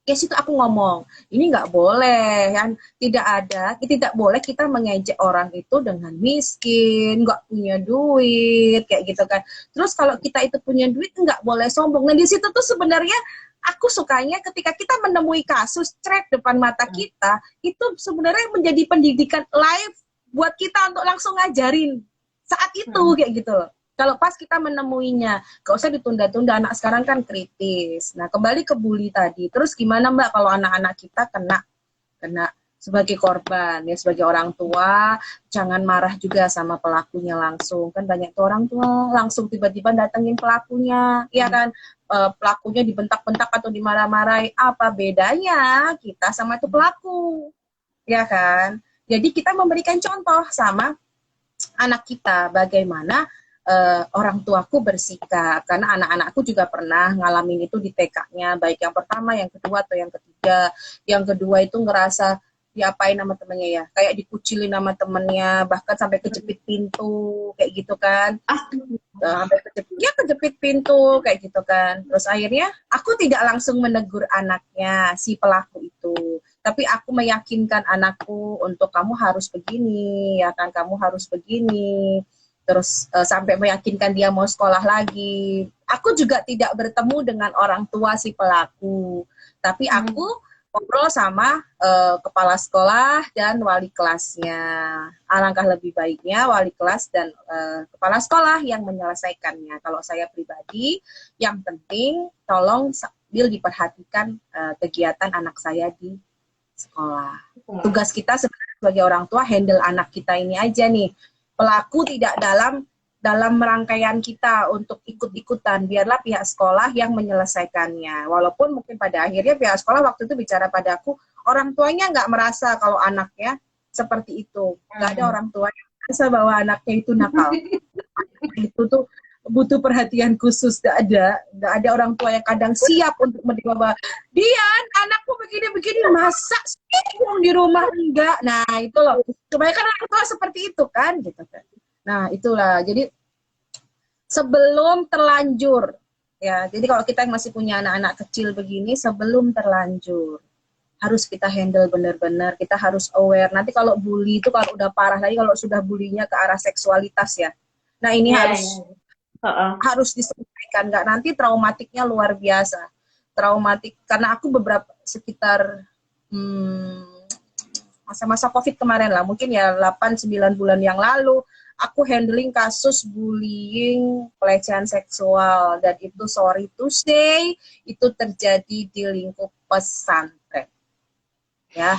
Ya situ aku ngomong, ini nggak boleh, kan? Tidak boleh kita mengejek orang itu dengan miskin, nggak punya duit, kayak gitu kan. Terus kalau kita itu punya duit, nggak boleh sombong. Nah di situ tuh sebenarnya aku sukanya ketika kita menemui kasus threat depan mata kita, itu sebenarnya menjadi pendidikan live buat kita untuk langsung ngajarin saat itu, kayak gitu loh. Kalau pas kita menemuinya, gak usah ditunda-tunda, anak sekarang kan kritis. Nah, kembali ke bully tadi. Terus gimana Mbak kalau anak-anak kita kena sebagai korban, ya sebagai orang tua, jangan marah juga sama pelakunya langsung. Kan banyak tuh orang tua langsung tiba-tiba datengin pelakunya, ya kan? Pelakunya dibentak-bentak atau dimarah-marahi. Apa bedanya kita sama itu pelaku? Ya kan? Jadi kita memberikan contoh sama anak kita bagaimana orang tuaku bersikap, karena anak-anakku juga pernah ngalamin itu di TK-nya, baik yang pertama, yang kedua, atau yang ketiga. Yang kedua itu ngerasa diapain nama temennya ya, kayak dikucilin nama temennya, bahkan sampai kejepit pintu, kayak gitu kan. Sampai kejepit pintu, kayak gitu kan. Terus akhirnya aku tidak langsung menegur anaknya, si pelaku itu. Tapi aku meyakinkan anakku untuk kamu harus begini, ya kan, kamu harus begini. Terus sampai meyakinkan dia mau sekolah lagi. Aku juga tidak bertemu dengan orang tua si pelaku, tapi aku ngobrol sama kepala sekolah dan wali kelasnya. Alangkah lebih baiknya wali kelas dan kepala sekolah yang menyelesaikannya. Kalau saya pribadi, yang penting tolong sambil diperhatikan kegiatan anak saya di sekolah. Tugas kita sebenarnya sebagai orang tua handle anak kita ini aja nih. Pelaku tidak dalam rangkaian kita untuk ikut-ikutan, biarlah pihak sekolah yang menyelesaikannya. Walaupun mungkin pada akhirnya pihak sekolah waktu itu bicara pada aku, orang tuanya nggak merasa kalau anaknya seperti itu. Nggak ada orang tua yang merasa bahwa anaknya itu nakal. Itu tuh butuh perhatian khusus, nggak ada orang tua yang kadang siap untuk menerima bahwa Dian, anakku begini-begini, masa sih di rumah enggak. Nah itu loh, kebanyakan orang tua seperti itu kan, gitu kan. Nah itulah, jadi sebelum terlanjur, ya, jadi kalau kita yang masih punya anak-anak kecil begini, sebelum terlanjur, harus kita handle benar-benar, kita harus aware. Nanti kalau bully itu kalau udah parah lagi, kalau sudah bullynya ke arah seksualitas ya, nah ini Ya, harus ya. harus disampaikan, nggak nanti traumatiknya luar biasa. Traumatik, karena aku beberapa sekitar masa-masa COVID kemarin lah, mungkin ya 8-9 bulan yang lalu, aku handling kasus bullying, pelecehan seksual, dan itu sorry to say, itu terjadi di lingkup pesantren. Ya,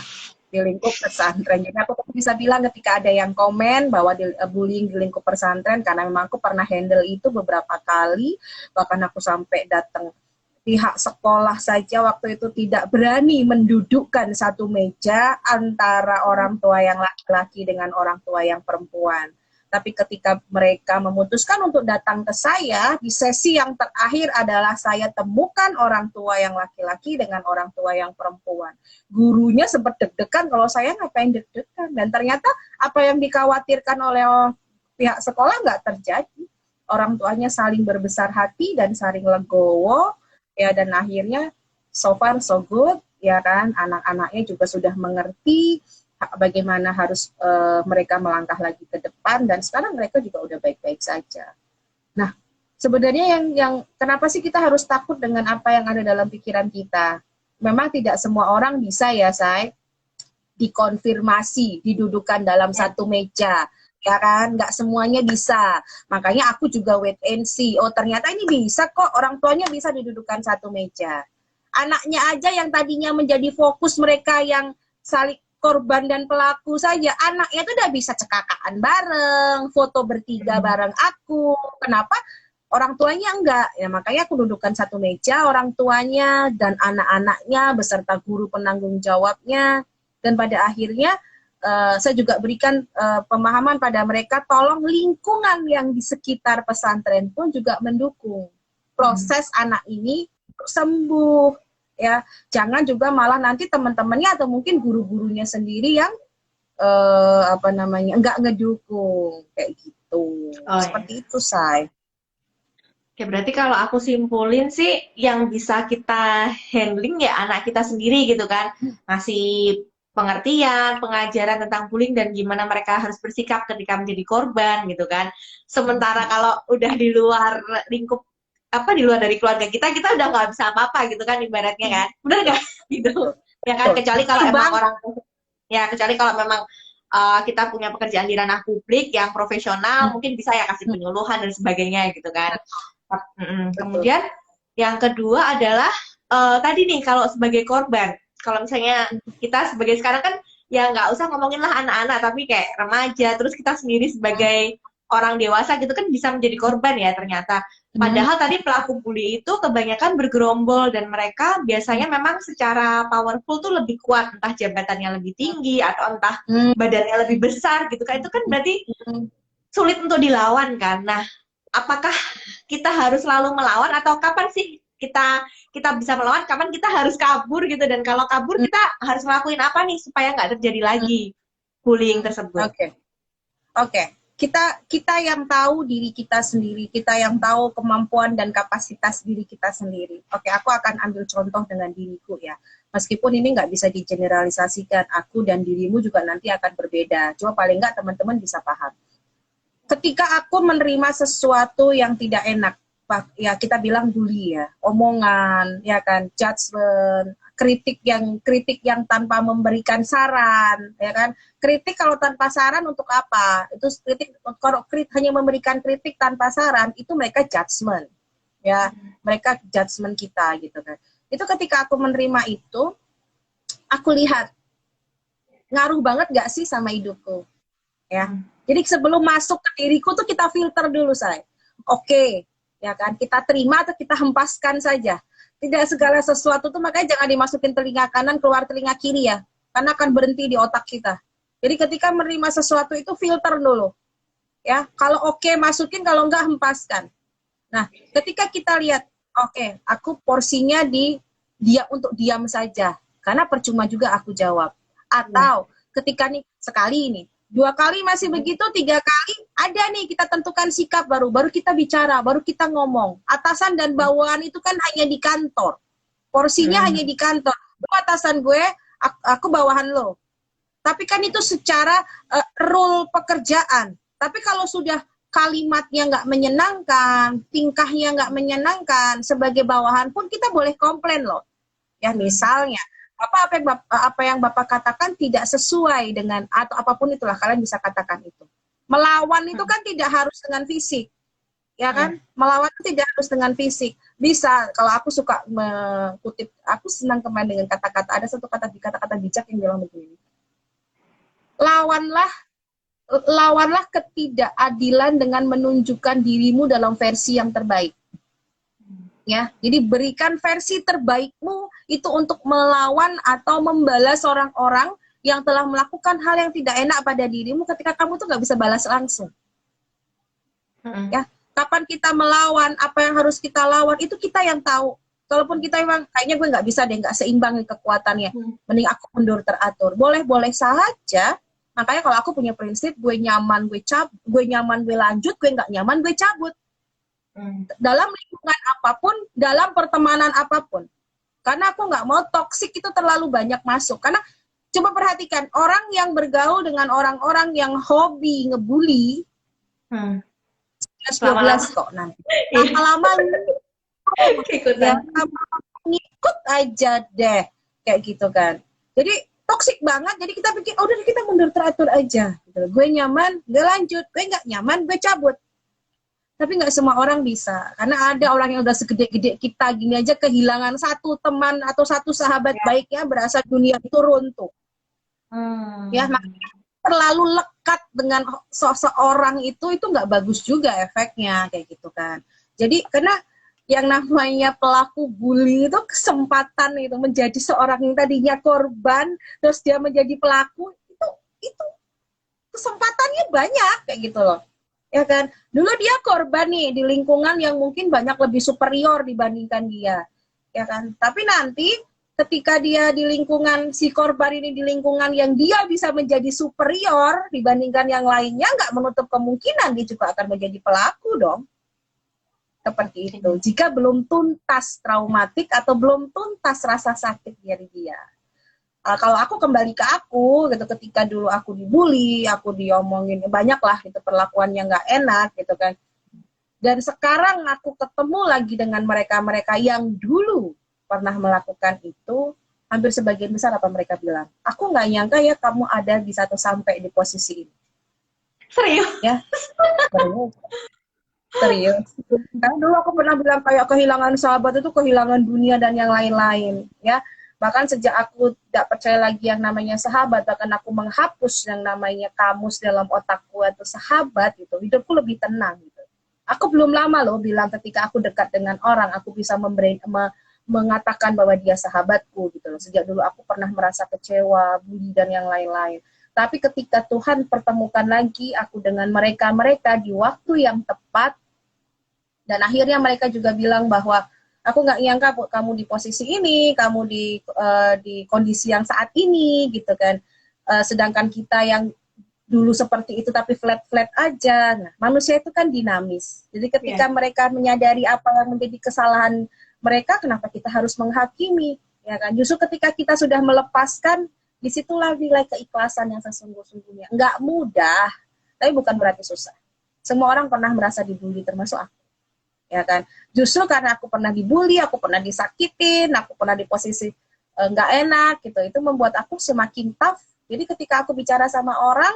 di lingkup pesantren. Jadi aku bisa bilang ketika ada yang komen bahwa bullying di lingkup pesantren, karena memang aku pernah handle itu beberapa kali, bahkan aku sampai datang pihak sekolah saja waktu itu tidak berani mendudukkan satu meja antara orang tua yang laki-laki dengan orang tua yang perempuan. Tapi ketika mereka memutuskan untuk datang ke saya, di sesi yang terakhir adalah saya temukan orang tua yang laki-laki dengan orang tua yang perempuan. Gurunya sempat deg-degan kalau saya ngapain deg-degan. Dan ternyata apa yang dikhawatirkan oleh pihak sekolah nggak terjadi. Orang tuanya saling berbesar hati dan saling legowo, ya, dan akhirnya so far so good, ya kan, anak-anaknya juga sudah mengerti bagaimana harus mereka melangkah lagi ke depan, dan sekarang mereka juga udah baik-baik saja. Nah, sebenarnya yang kenapa sih kita harus takut dengan apa yang ada dalam pikiran kita? Memang tidak semua orang bisa ya, Say, dikonfirmasi, didudukan dalam satu meja, ya kan? Nggak semuanya bisa. Makanya aku juga wait and see. Oh, ternyata ini bisa kok, orang tuanya bisa didudukan satu meja. Anaknya aja yang tadinya menjadi fokus mereka yang saling korban dan pelaku saja, anaknya itu udah bisa cekakaan bareng, foto bertiga bareng aku. Kenapa? Orang tuanya enggak. Ya makanya aku dudukkan satu meja, orang tuanya dan anak-anaknya beserta guru penanggung jawabnya. Dan pada akhirnya saya juga berikan pemahaman pada mereka, tolong lingkungan yang di sekitar pesantren pun juga mendukung proses anak ini sembuh. Ya, jangan juga malah nanti teman-temannya atau mungkin guru-gurunya sendiri yang enggak ngedukung kayak gitu. Seperti itu, Say. Oke, berarti kalau aku simpulin sih yang bisa kita handling ya anak kita sendiri gitu kan. Ngasih pengertian, pengajaran tentang bullying dan gimana mereka harus bersikap ketika menjadi korban gitu kan. Sementara kalau udah di luar lingkup di luar dari keluarga kita udah nggak bisa apa-apa gitu kan ibaratnya kan. Bener nggak? Gitu. Ya kan, kecuali kalau emang kecuali kalau memang kita punya pekerjaan di ranah publik yang profesional, mungkin bisa ya kasih penyuluhan dan sebagainya gitu kan. Kemudian yang kedua adalah tadi nih kalau sebagai korban, kalau misalnya kita sebagai sekarang kan ya nggak usah ngomongin lah anak-anak, tapi kayak remaja, terus kita sendiri sebagai orang dewasa gitu kan bisa menjadi korban ya ternyata. Padahal tadi pelaku bully itu kebanyakan bergerombol dan mereka biasanya memang secara powerful tuh lebih kuat, entah jabatannya lebih tinggi atau entah badannya lebih besar gitu kan. Itu kan berarti sulit untuk dilawan kan. Nah, apakah kita harus selalu melawan atau kapan sih kita bisa melawan, kapan kita harus kabur gitu, dan kalau kabur kita harus ngelakuin apa nih supaya nggak terjadi lagi bullying tersebut? Oke. Kita yang tahu diri kita sendiri, kita yang tahu kemampuan dan kapasitas diri kita sendiri. Oke, aku akan ambil contoh dengan diriku ya. Meskipun ini nggak bisa digeneralisasikan, aku dan dirimu juga nanti akan berbeda. Cuma paling nggak teman-teman bisa paham. Ketika aku menerima sesuatu yang tidak enak, ya kita bilang bully ya, omongan, ya kan, judgment, kritik yang tanpa memberikan saran, ya kan. Kritik kalau tanpa saran untuk apa? Itu kritik, kalau hanya memberikan kritik tanpa saran, itu mereka judgment. Ya, mereka judgment kita gitu kan. Itu ketika aku menerima itu, aku lihat ngaruh banget gak sih sama hidupku? Ya. Hmm. Jadi sebelum masuk ke diriku tuh kita filter dulu, say. Oke, ya kan? Kita terima atau kita hempaskan saja. Tidak segala sesuatu tuh makanya jangan dimasukin telinga kanan keluar telinga kiri ya. Karena akan berhenti di otak kita. Jadi ketika menerima sesuatu itu filter dulu. Ya, kalau oke masukin, kalau enggak hempaskan. Nah, ketika kita lihat, oke, aku porsinya dia untuk diam saja. Karena percuma juga aku jawab. Atau ketika nih sekali ini, 2 kali masih begitu, 3 kali ada nih kita tentukan sikap baru kita bicara, baru kita ngomong. Atasan dan bawahan itu kan hanya di kantor, porsinya hanya di kantor. Lu atasan gue, aku bawahan lo. Tapi kan itu secara rule pekerjaan. Tapi kalau sudah kalimatnya nggak menyenangkan, tingkahnya nggak menyenangkan, sebagai bawahan pun kita boleh komplain loh. Ya misalnya apa yang Bapak katakan tidak sesuai dengan atau apapun itulah, kalian bisa katakan itu. Melawan itu kan tidak harus dengan fisik, ya kan? Melawan itu tidak harus dengan fisik. Bisa, kalau aku suka mengutip, aku senang kemarin dengan kata-kata, ada satu kata bijak yang bilang begini. Lawanlah ketidakadilan dengan menunjukkan dirimu dalam versi yang terbaik. Ya, jadi berikan versi terbaikmu itu untuk melawan atau membalas orang-orang yang telah melakukan hal yang tidak enak pada dirimu ketika kamu tuh nggak bisa balas langsung. Ya, kapan kita melawan, apa yang harus kita lawan, itu kita yang tahu. Kalaupun kita memang kayaknya gue nggak bisa deh, nggak seimbang kekuatannya, mending aku mundur teratur. Boleh-boleh saja. Makanya kalau aku punya prinsip, gue nyaman gue lanjut, gue nggak nyaman gue cabut. Dalam lingkungan apapun, dalam pertemanan apapun. Karena aku nggak mau toksik itu terlalu banyak masuk. Karena coba perhatikan, orang yang bergaul dengan orang-orang yang hobi ngebully, 11-12 kok nanti. Lama-lama ngikut aja deh. Kayak gitu kan. Jadi toksik banget, jadi kita pikir, oh udah kita mundur teratur aja. Gitu. Gue nyaman, gue lanjut. Gue nggak nyaman, gue cabut. Tapi nggak semua orang bisa, karena ada orang yang udah segede-gede kita gini aja kehilangan satu teman atau satu sahabat baiknya berasa dunia itu runtuh. Ya, makanya terlalu lekat dengan seseorang itu nggak bagus juga efeknya kayak gitu kan. Jadi karena yang namanya pelaku bully itu kesempatan itu menjadi seorang yang tadinya korban terus dia menjadi pelaku itu kesempatannya banyak kayak gitu loh. Ya kan, dulu dia korban nih di lingkungan yang mungkin banyak lebih superior dibandingkan dia, ya kan. Tapi nanti ketika dia di lingkungan, si korban ini di lingkungan yang dia bisa menjadi superior dibandingkan yang lainnya, nggak menutup kemungkinan dia juga akan menjadi pelaku dong. Seperti itu, jika belum tuntas traumatik atau belum tuntas rasa sakit dari dia. Kalau aku kembali ke aku gitu, ketika dulu aku dibully, aku diomongin banyak lah gitu, perlakuan yang nggak enak gitu kan, dan sekarang aku ketemu lagi dengan mereka yang dulu pernah melakukan itu, hampir sebagian besar apa mereka bilang, aku nggak nyangka ya kamu ada bisa sampai di posisi ini. Serius? Ya, serius. Karena dulu aku pernah bilang kayak kehilangan sahabat itu kehilangan dunia dan yang lain-lain ya. Bahkan sejak aku tidak percaya lagi yang namanya sahabat, bahkan aku menghapus yang namanya kamus dalam otakku atau sahabat, gitu, hidupku lebih tenang. Gitu. Aku belum lama loh bilang ketika aku dekat dengan orang, aku bisa mengatakan bahwa dia sahabatku. Gitu loh. Sejak dulu aku pernah merasa kecewa, bully, dan yang lain-lain. Tapi ketika Tuhan pertemukan lagi aku dengan mereka di waktu yang tepat, dan akhirnya mereka juga bilang bahwa aku nggak nyangka kamu di posisi ini, kamu di kondisi yang saat ini, gitu kan. Sedangkan kita yang dulu seperti itu tapi flat-flat aja. Nah, manusia itu kan dinamis. Jadi ketika mereka menyadari apa yang menjadi kesalahan mereka, kenapa kita harus menghakimi? Ya kan? Justru ketika kita sudah melepaskan, disitulah nilai keikhlasan yang sesungguh-sungguhnya. Nggak mudah, tapi bukan berarti susah. Semua orang pernah merasa dibully, termasuk aku. Ya kan, justru karena aku pernah dibully, aku pernah disakitin, aku pernah di posisi nggak enak gitu, itu membuat aku semakin tough. Jadi ketika aku bicara sama orang,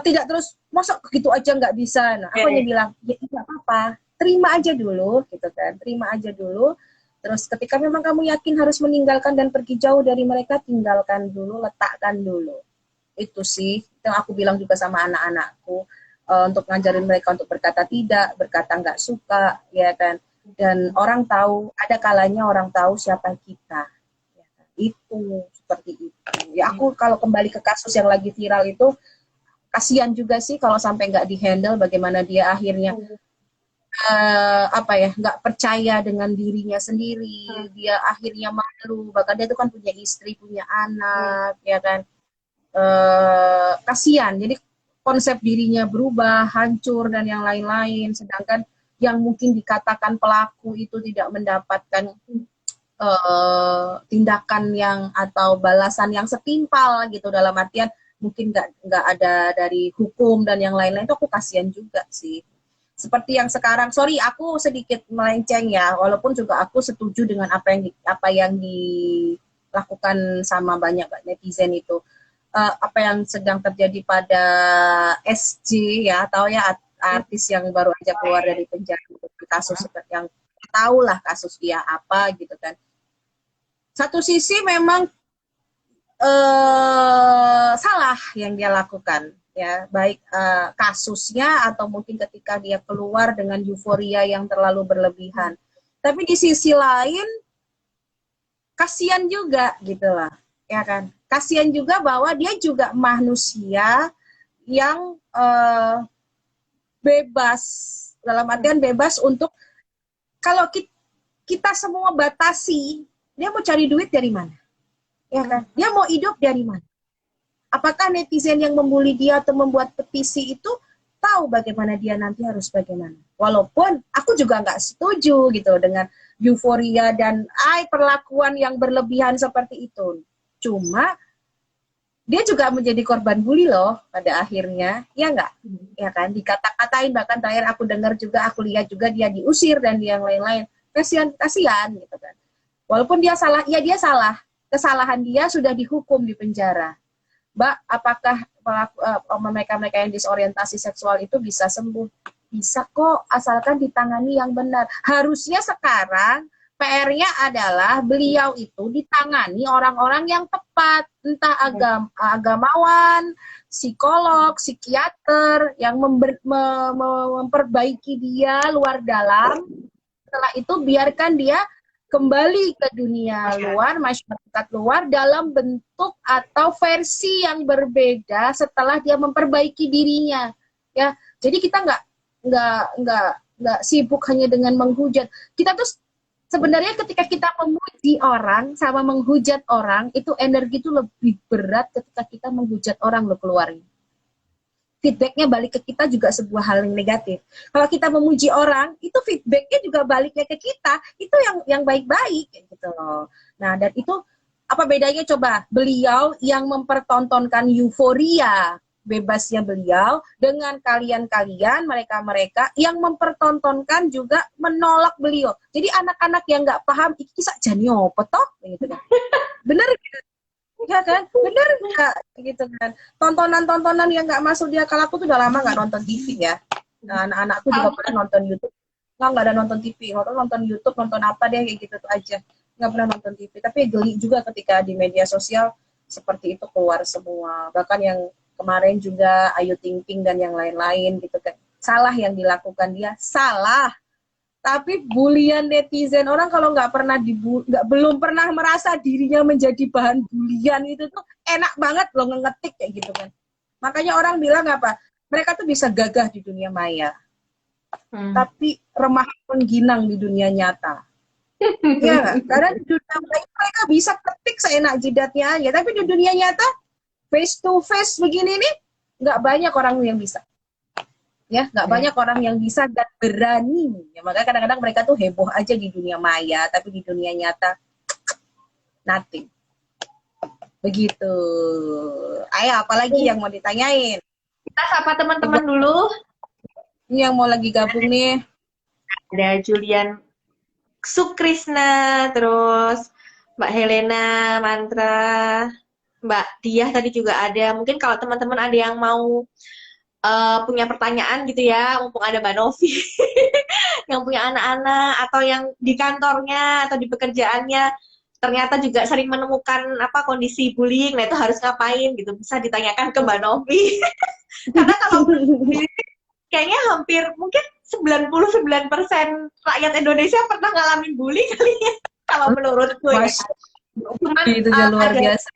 tidak terus masa gitu aja nggak bisa. Nah, aku hanya bilang ya nggak apa-apa, terima aja dulu gitu kan, terima aja dulu. Terus ketika memang kamu yakin harus meninggalkan dan pergi jauh dari mereka, tinggalkan dulu, letakkan dulu. Itu sih yang aku bilang juga sama anak-anakku, untuk ngajarin mereka untuk berkata tidak, berkata nggak suka, ya kan. Dan orang tahu, ada kalanya orang tahu siapa kita. Ya kan? Itu seperti itu. Ya aku kalau kembali ke kasus yang lagi viral itu, kasihan juga sih kalau sampai nggak dihandle, bagaimana dia akhirnya apa ya, nggak percaya dengan dirinya sendiri, dia akhirnya malu, bahkan dia itu kan punya istri, punya anak, ya kan. Kasihan, jadi konsep dirinya berubah, hancur dan yang lain-lain, sedangkan yang mungkin dikatakan pelaku itu tidak mendapatkan tindakan yang atau balasan yang setimpal gitu, dalam artian mungkin nggak ada dari hukum dan yang lain-lain, itu aku kasihan juga sih. Seperti yang sekarang, sorry aku sedikit melenceng ya, walaupun juga aku setuju dengan apa yang dilakukan sama banyak netizen itu. Apa yang sedang terjadi pada SJ ya, atau ya artis yang baru aja keluar dari penjara, kasus seperti yang tahu lah kasus dia apa gitu kan. Satu sisi memang salah yang dia lakukan ya, baik kasusnya atau mungkin ketika dia keluar dengan euforia yang terlalu berlebihan. Tapi di sisi lain kasihan juga gitu lah, ya kan. Kasihan juga bahwa dia juga manusia yang bebas, dalam artian bebas untuk, kalau kita semua batasi, dia mau cari duit dari mana? Ya kan? Dia mau hidup dari mana? Apakah netizen yang membuli dia atau membuat petisi itu tahu bagaimana dia nanti harus bagaimana? Walaupun aku juga nggak setuju gitu dengan euforia dan perlakuan yang berlebihan seperti itu. Cuma dia juga menjadi korban bully loh pada akhirnya, ya nggak? Ya kan, dikata-katain, bahkan terakhir aku dengar juga, aku lihat juga dia diusir dan yang lain-lain. Kasihan gitu kan. Walaupun dia salah, ya dia salah. Kesalahan dia sudah dihukum di penjara. Mbak, apakah mereka-mereka yang disorientasi seksual itu bisa sembuh? Bisa kok, asalkan ditangani yang benar. Harusnya sekarang PR-nya adalah beliau itu ditangani orang-orang yang tepat, entah agamawan, psikolog, psikiater, yang memperbaiki dia luar dalam. Setelah itu biarkan dia kembali ke dunia luar, masyarakat luar, dalam bentuk atau versi yang berbeda setelah dia memperbaiki dirinya. Ya, jadi kita nggak sibuk hanya dengan menghujat. Kita tuh sebenarnya ketika kita memuji orang sama menghujat orang, itu energi itu lebih berat ketika kita menghujat orang loh keluarnya. Feedbacknya balik ke kita juga sebuah hal yang negatif. Kalau kita memuji orang, itu feedbacknya juga baliknya ke kita, itu yang baik-baik gitu loh. Nah, dan itu apa bedanya coba? Beliau yang mempertontonkan euforia bebasnya beliau dengan kalian-kalian, mereka-mereka yang mempertontonkan juga menolak beliau. Jadi anak-anak yang nggak paham, iki kisah jani apa toh? Gitu kan. Bener gitu. Ya kan, bener nggak gitu kan. Tontonan-tontonan yang nggak masuk di akal, aku tuh udah lama nggak nonton TV ya. Nah, anak-anakku juga pernah nonton YouTube. Nggak ada nonton TV, nonton YouTube, nonton apa deh kayak gitu tuh aja. Nggak pernah nonton TV. Tapi geli juga ketika di media sosial seperti itu keluar semua. Bahkan yang kemarin juga Ayu Ting Ting dan yang lain-lain gitu kan. Salah yang dilakukan dia, salah. Tapi bulian netizen, orang kalau belum pernah merasa dirinya menjadi bahan bulian, itu tuh enak banget loh ngetik kayak gitu kan. Makanya orang bilang apa? Mereka tuh bisa gagah di dunia maya, tapi remah pengginang di dunia nyata. Ya, karena di dunia maya mereka bisa ketik seenak jidatnya aja, tapi di dunia nyata face to face begini nih nggak banyak orang yang bisa. Ya, nggak banyak orang yang bisa dan berani. Ya, makanya kadang-kadang mereka tuh heboh aja di dunia maya, tapi di dunia nyata nothing. Begitu. Ayo, apalagi yang mau ditanyain? Kita sapa teman-teman dulu. Ini yang mau lagi gabung nih. Ada Julian Sukrisna, terus Mbak Helena Mantra, Mbak Diah tadi juga ada. Mungkin kalau teman-teman ada yang mau punya pertanyaan gitu ya, mumpung ada Mbak Novi yang punya anak-anak atau yang di kantornya atau di pekerjaannya ternyata juga sering menemukan apa kondisi bullying, nah itu harus ngapain gitu, bisa ditanyakan ke Mbak Novi. Karena kalau kayaknya hampir mungkin 99% rakyat Indonesia pernah ngalamin bully kali ya, kalau menurutku ya. Masya Cuman Allah, itu udah luar ada biasa.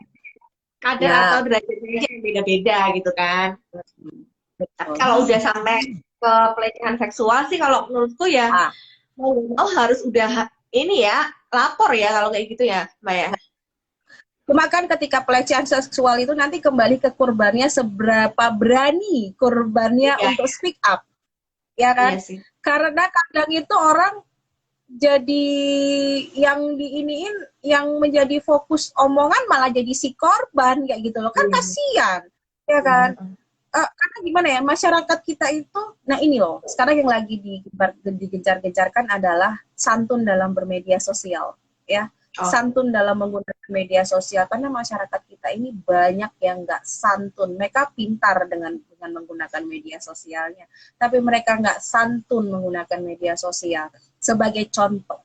kadar Ya, atau derajatnya aja yang beda-beda gitu kan. Tapi betul. kalau udah sampai ke pelecehan seksual sih kalau menurutku ya Ah, mau nggak mau harus udah ini ya lapor ya kalau kayak gitu ya Mbak ya. cuma kan ketika pelecehan seksual itu nanti kembali ke korbannya, seberapa berani korbannya Iya, untuk speak up, ya iya kan? sih. Karena kadang itu orang jadi yang diiniin, yang menjadi fokus omongan malah jadi si korban kayak gitu loh, kan Iya. kasihan, ya kan? Iya. Karena gimana ya, masyarakat kita itu, nah ini loh sekarang yang lagi digencar-gencarkan adalah santun dalam bermedia sosial, ya, Oh, santun dalam menggunakan media sosial, karena masyarakat kita ini banyak yang nggak santun. Mereka pintar dengan menggunakan media sosialnya, tapi mereka nggak santun menggunakan media sosial. Sebagai contoh,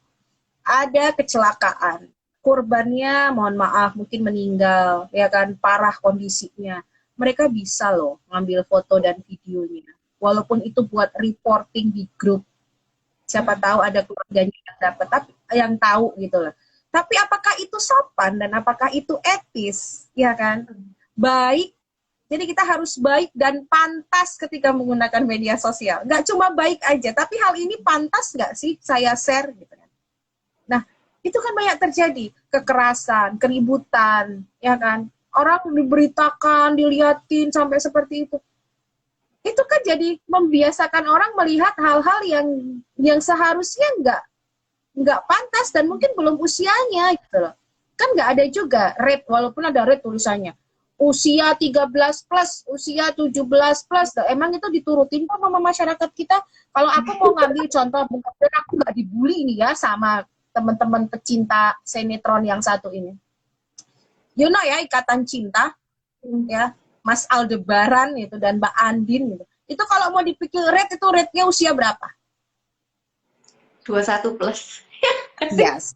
ada kecelakaan, korbannya mohon maaf mungkin meninggal, ya kan, parah kondisinya, mereka bisa loh ngambil foto dan videonya, walaupun itu buat reporting di grup, siapa tahu ada keluarganya yang dapat, tapi yang tahu gitu loh. Tapi apakah itu sopan dan apakah itu etis, ya kan? Baik, jadi kita harus baik dan pantas ketika menggunakan media sosial. Nggak cuma baik aja, tapi hal ini pantas nggak sih saya share gitu kan? Nah, itu kan banyak terjadi, kekerasan, keributan, ya kan? Orang diberitakan, diliatin sampai seperti itu. Itu kan jadi membiasakan orang melihat hal-hal yang seharusnya nggak pantas dan mungkin belum usianya gitu loh. Kan nggak ada juga rate, walaupun ada rate tulisannya usia 13 plus, usia 17 plus, emang itu diturutin kok sama masyarakat kita. Kalau aku mau ngambil contoh, dan aku nggak dibully nih ya sama teman-teman pecinta sinetron yang satu ini. You know ya, Ikatan Cinta, ya, Mas Aldebaran itu dan Mbak Andin gitu. Itu kalau mau dipikir rate, itu rate-nya usia berapa? 21 plus. Yes.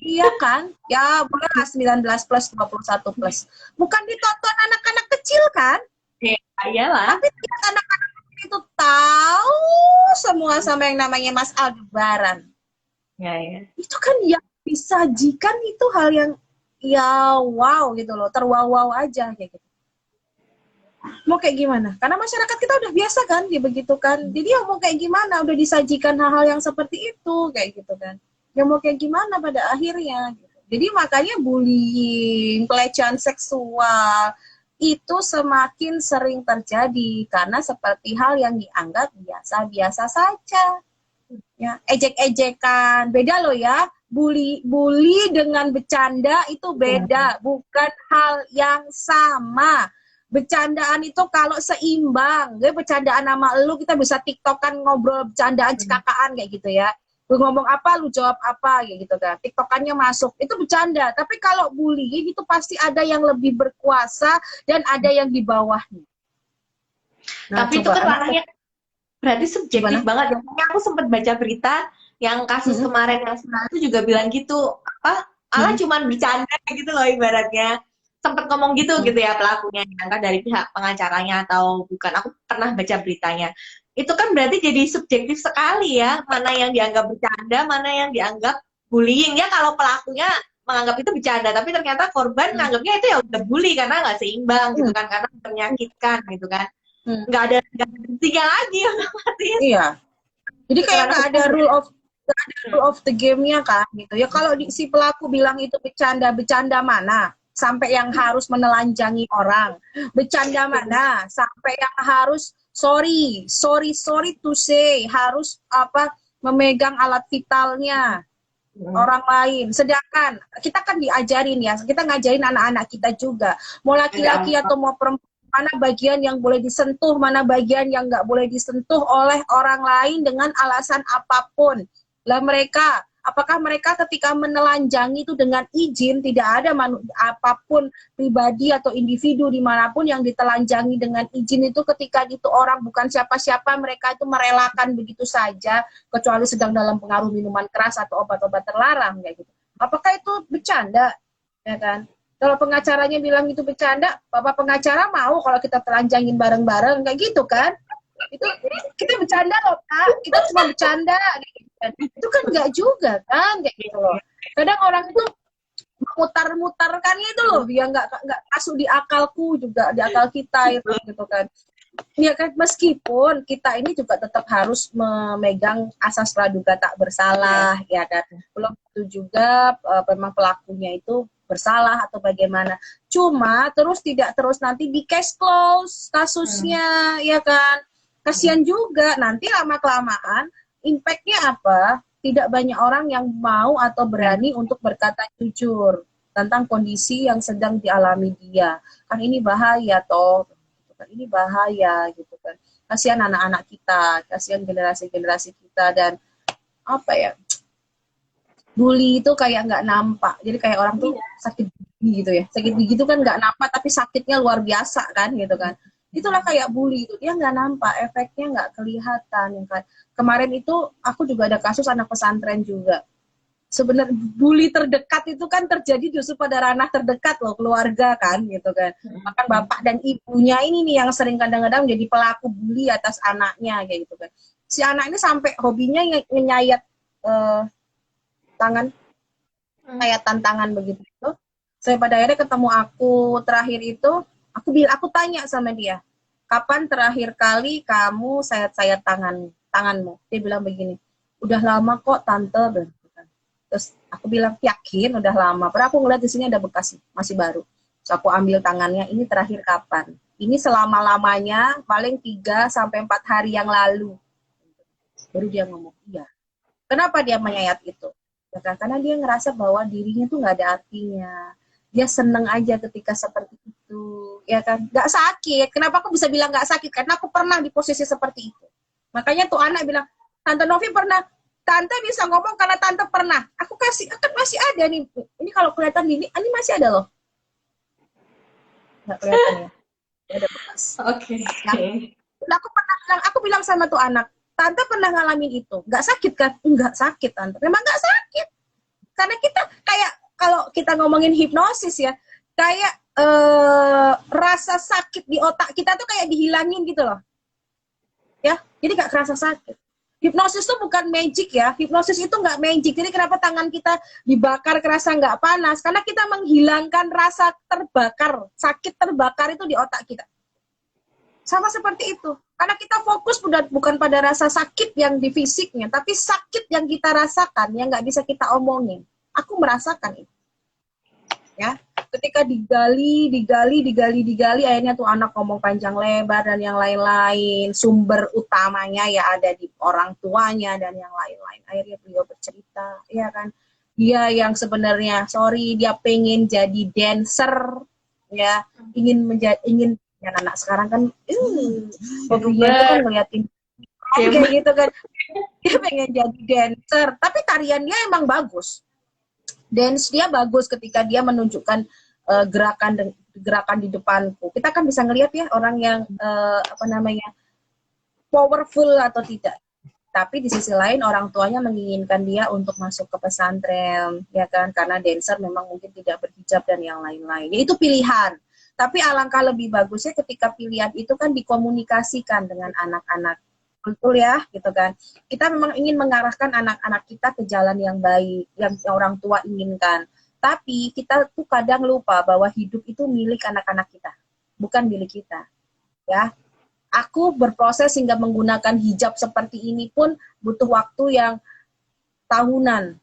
Iya kan? Ya bolehlah 19 plus, 21 plus. Bukan ditonton anak-anak kecil kan? Ya, iyalah. Tapi tiap anak-anak itu tahu semua sama yang namanya Mas Aldebaran. Ya, ya. Itu kan yang disajikan itu hal yang ya wow gitu loh, terwaw-wow aja kayak gitu. Mau kayak gimana? Karena masyarakat kita udah biasa kan dibegitukan. Jadi ya mau kayak gimana? Udah disajikan hal-hal yang seperti itu kayak gitu kan. Ya mau kayak gimana pada akhirnya gitu. Jadi makanya bullying, pelecehan seksual itu semakin sering terjadi karena seperti hal yang dianggap biasa-biasa saja. Ya, ejek-ejekan, beda loh ya. Bully dengan bercanda itu beda, bukan hal yang sama. Bercandaan itu kalau seimbang, gue bercandaan sama lu, kita bisa tiktokan, ngobrol bercandaan cekakaan kayak gitu ya. Gue ngomong apa, lu jawab apa kayak gitu kan. Tiktokannya masuk, itu bercanda. Tapi kalau bullying itu pasti ada yang lebih berkuasa dan ada yang di bawahnya. Nah, Tapi itu coba kan ranahnya berarti subjektif gimana? banget ya. Makanya aku sempat baca berita yang kasus kemarin yang sebenarnya itu juga bilang gitu, apa Allah cuman bercanda gitu loh ibaratnya. Sempat ngomong gitu gitu ya pelakunya, entah dari pihak pengacaranya atau bukan. Aku pernah baca beritanya. Itu kan berarti jadi subjektif sekali ya, mana yang dianggap bercanda, mana yang dianggap bullying ya. Kalau pelakunya menganggap itu bercanda, tapi ternyata korban menganggapnya itu ya udah bully karena nggak seimbang gitu kan, karena menyakitkan gitu kan. Nggak ada buktinya lagi otomatis. Iya. Jadi Itu kayak ranah nggak ada hukum. rule of the game-nya kan gitu. Ya kalau si pelaku bilang itu bercanda, bercanda mana? Sampai yang harus menelanjangi orang. Bercanda mana? Sampai yang harus sorry to say, harus apa, memegang alat vitalnya orang lain. Sedangkan kita kan diajarin ya, kita ngajarin anak-anak kita juga, mau laki-laki atau mau perempuan, mana bagian yang boleh disentuh, mana bagian yang nggak boleh disentuh oleh orang lain dengan alasan apapun. Lah mereka Apakah mereka ketika menelanjangi itu dengan izin, tidak ada apapun pribadi atau individu dimanapun yang ditelanjangi dengan izin itu, ketika itu orang bukan siapa-siapa, mereka itu merelakan begitu saja, kecuali sedang dalam pengaruh minuman keras atau obat-obat terlarang kayak gitu. Apakah itu bercanda, ya kan? Kalau pengacaranya bilang itu bercanda, bapak pengacara mau kalau kita telanjangin bareng-bareng kayak gitu kan? Itu kita bercanda loh Pak, kita cuma bercanda gitu kan. Itu kan enggak juga kan kayak gitu loh. Kadang orang itu memutar-mutarkannya itu loh, biar nggak masuk di akalku juga, di akal kita itu gitu kan. Ya kan, meskipun kita ini juga tetap harus memegang asas praduga tak bersalah, ya kan. Belum tentu juga memang pelakunya itu bersalah atau bagaimana. Cuma tidak terus nanti di case close kasusnya, ya kan. Kasihan juga, nanti lama-kelamaan impact-nya apa? Tidak banyak orang yang mau atau berani untuk berkata jujur tentang kondisi yang sedang dialami dia. Kan ini bahaya toh, kan ini bahaya gitu kan. Kasihan anak-anak kita, kasihan generasi-generasi kita, dan apa ya? Bully itu kayak nggak nampak. Jadi kayak orang tuh sakit gigi gitu ya. Sakit gigi itu kan nggak nampak tapi sakitnya luar biasa kan gitu kan. Itulah kayak bully itu, dia nggak nampak, efeknya nggak kelihatan. Kemarin itu aku juga ada kasus anak pesantren juga. Sebenarnya bully terdekat itu kan terjadi justru pada ranah terdekat loh, keluarga kan gitu kan. Bahkan bapak dan ibunya ini nih yang sering kadang-kadang menjadi pelaku bully atas anaknya kayak gitu kan. Si anak ini sampai hobinya nyayat tangan, nyayatan tangan begitu. Saya pada akhirnya ketemu aku terakhir itu, aku tanya sama dia, kapan terakhir kali kamu sayat-sayat tanganmu? Dia bilang begini, udah lama kok tante. Terus aku bilang, yakin udah lama? Padahal aku ngeliat di sini ada bekas, masih baru. Terus aku ambil tangannya, ini terakhir kapan? Ini selama-lamanya, paling 3-4 hari yang lalu. Baru dia ngomong, iya. Kenapa dia menyayat itu? Ya kan? Karena dia ngerasa bahwa dirinya tuh nggak ada artinya. Dia seneng aja ketika seperti itu, ya kan? Nggak sakit. Kenapa aku bisa bilang nggak sakit? Karena aku pernah di posisi seperti itu. Makanya tuh anak bilang, Tante Novi pernah. Tante bisa ngomong karena Tante pernah. Aku akan masih ada nih. Ini kalau kelihatan ini masih ada loh. Nggak kelihatan ya. Ada bekas. Oke. Nah, aku bilang sama tuh anak, Tante pernah ngalamin itu. Nggak sakit kan? Nggak sakit, Tante. Memang nggak sakit. Karena kita kayak, kalau kita ngomongin hipnosis ya, kayak rasa sakit di otak kita tuh kayak dihilangin gitu loh. Ya, jadi nggak kerasa sakit. Hipnosis tuh bukan magic ya. Hipnosis itu nggak magic. Jadi kenapa tangan kita dibakar kerasa nggak panas? Karena kita menghilangkan rasa terbakar, sakit terbakar itu di otak kita. Sama seperti itu. Karena kita fokus bukan pada rasa sakit yang di fisiknya, tapi sakit yang kita rasakan, yang nggak bisa kita omongin. Aku merasakan itu. Ya, ketika digali, akhirnya tuh anak ngomong panjang lebar dan yang lain-lain. Sumber utamanya ya ada di orang tuanya dan yang lain-lain. Akhirnya beliau bercerita, ya kan. Dia yang sebenarnya, dia pengen jadi dancer, ya, ingin yang anak sekarang kan, hobinya itu kan ngeliatin kayak gitu kan. Dia pengen jadi dancer, tapi tarian dia emang bagus. Dance dia bagus ketika dia menunjukkan gerakan di depanku. Kita kan bisa ngelihat ya orang yang powerful atau tidak. Tapi di sisi lain orang tuanya menginginkan dia untuk masuk ke pesantren, ya kan? Karena dancer memang mungkin tidak berhijab dan yang lain-lain. Ya, itu pilihan. Tapi alangkah lebih bagusnya ketika pilihan itu kan dikomunikasikan dengan anak-anak. Betul ya, gitu kan. Kita memang ingin mengarahkan anak-anak kita ke jalan yang baik, yang orang tua inginkan. Tapi kita tuh kadang lupa bahwa hidup itu milik anak-anak kita, bukan milik kita. Ya, aku berproses hingga menggunakan hijab seperti ini pun butuh waktu yang tahunan,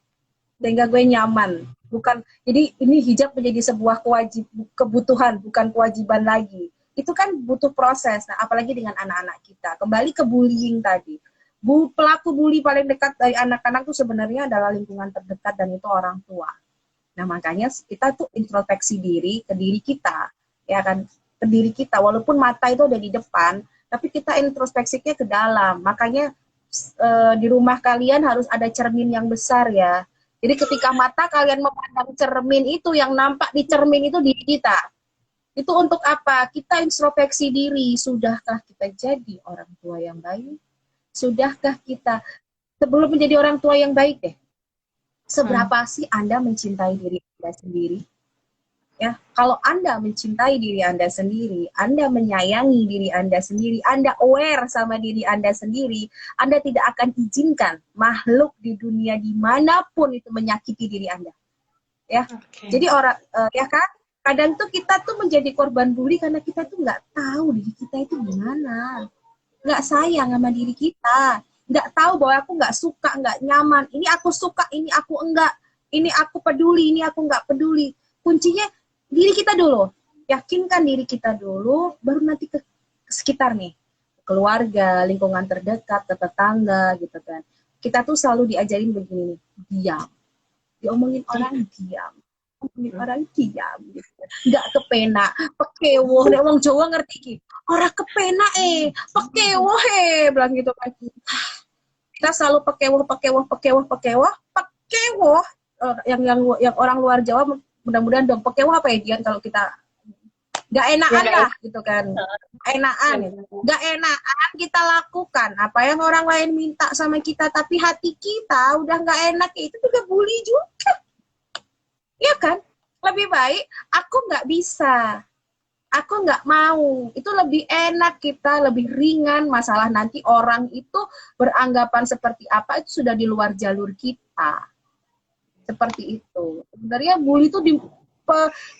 sehingga gue nyaman. Jadi ini hijab menjadi sebuah kebutuhan, bukan kewajiban lagi. Itu kan butuh proses. Nah, apalagi dengan anak-anak kita. Kembali ke bullying tadi. Pelaku bully paling dekat dari anak-anak itu sebenarnya adalah lingkungan terdekat, dan itu orang tua. Nah, makanya kita tuh introspeksi diri ke diri kita, ya kan? Ke diri kita. Walaupun mata itu ada di depan, tapi kita introspeksinya ke dalam. Makanya di rumah kalian harus ada cermin yang besar ya. Jadi ketika mata kalian memandang cermin itu, yang nampak di cermin itu diri kita. Itu untuk apa? Kita introspeksi diri. Sudahkah kita jadi orang tua yang baik? Sudahkah kita, sebelum menjadi orang tua yang baik deh, seberapa sih Anda mencintai diri Anda sendiri? Ya, kalau Anda mencintai diri Anda sendiri, Anda menyayangi diri Anda sendiri, Anda aware sama diri Anda sendiri, Anda tidak akan izinkan makhluk di dunia dimanapun itu menyakiti diri Anda. Ya, jadi orang ya kan, kadang tuh kita tuh menjadi korban bully karena kita tuh nggak tahu diri kita itu gimana, nggak sayang sama diri kita, nggak tahu bahwa aku nggak suka, nggak nyaman, ini aku suka, ini aku enggak, ini aku peduli, ini aku nggak peduli. Kuncinya diri kita dulu, yakinkan diri kita dulu, baru nanti ke sekitar nih, keluarga, lingkungan terdekat, ke tetangga gitu kan. Kita tuh selalu diajarin begini nih, diam, diomongin orang diam, ngomongin orang diam gitu. Nggak kepena, pekewo, nek wong Jawa ngerti ki, ora kepena pekewo bilang gitu kan. Kita selalu pekewo, yang orang luar Jawa mudah-mudahan dong pekewo apa ya Dian, kalau kita nggak enakan lah gitu kan, nggak enakan kita lakukan apa yang orang lain minta sama kita, tapi hati kita udah nggak enak, itu juga bully juga, ya kan? Lebih baik aku nggak bisa, aku nggak mau, itu lebih enak, kita lebih ringan masalah. Nanti orang itu beranggapan seperti apa itu sudah di luar jalur kita, seperti itu. Sebenarnya bully itu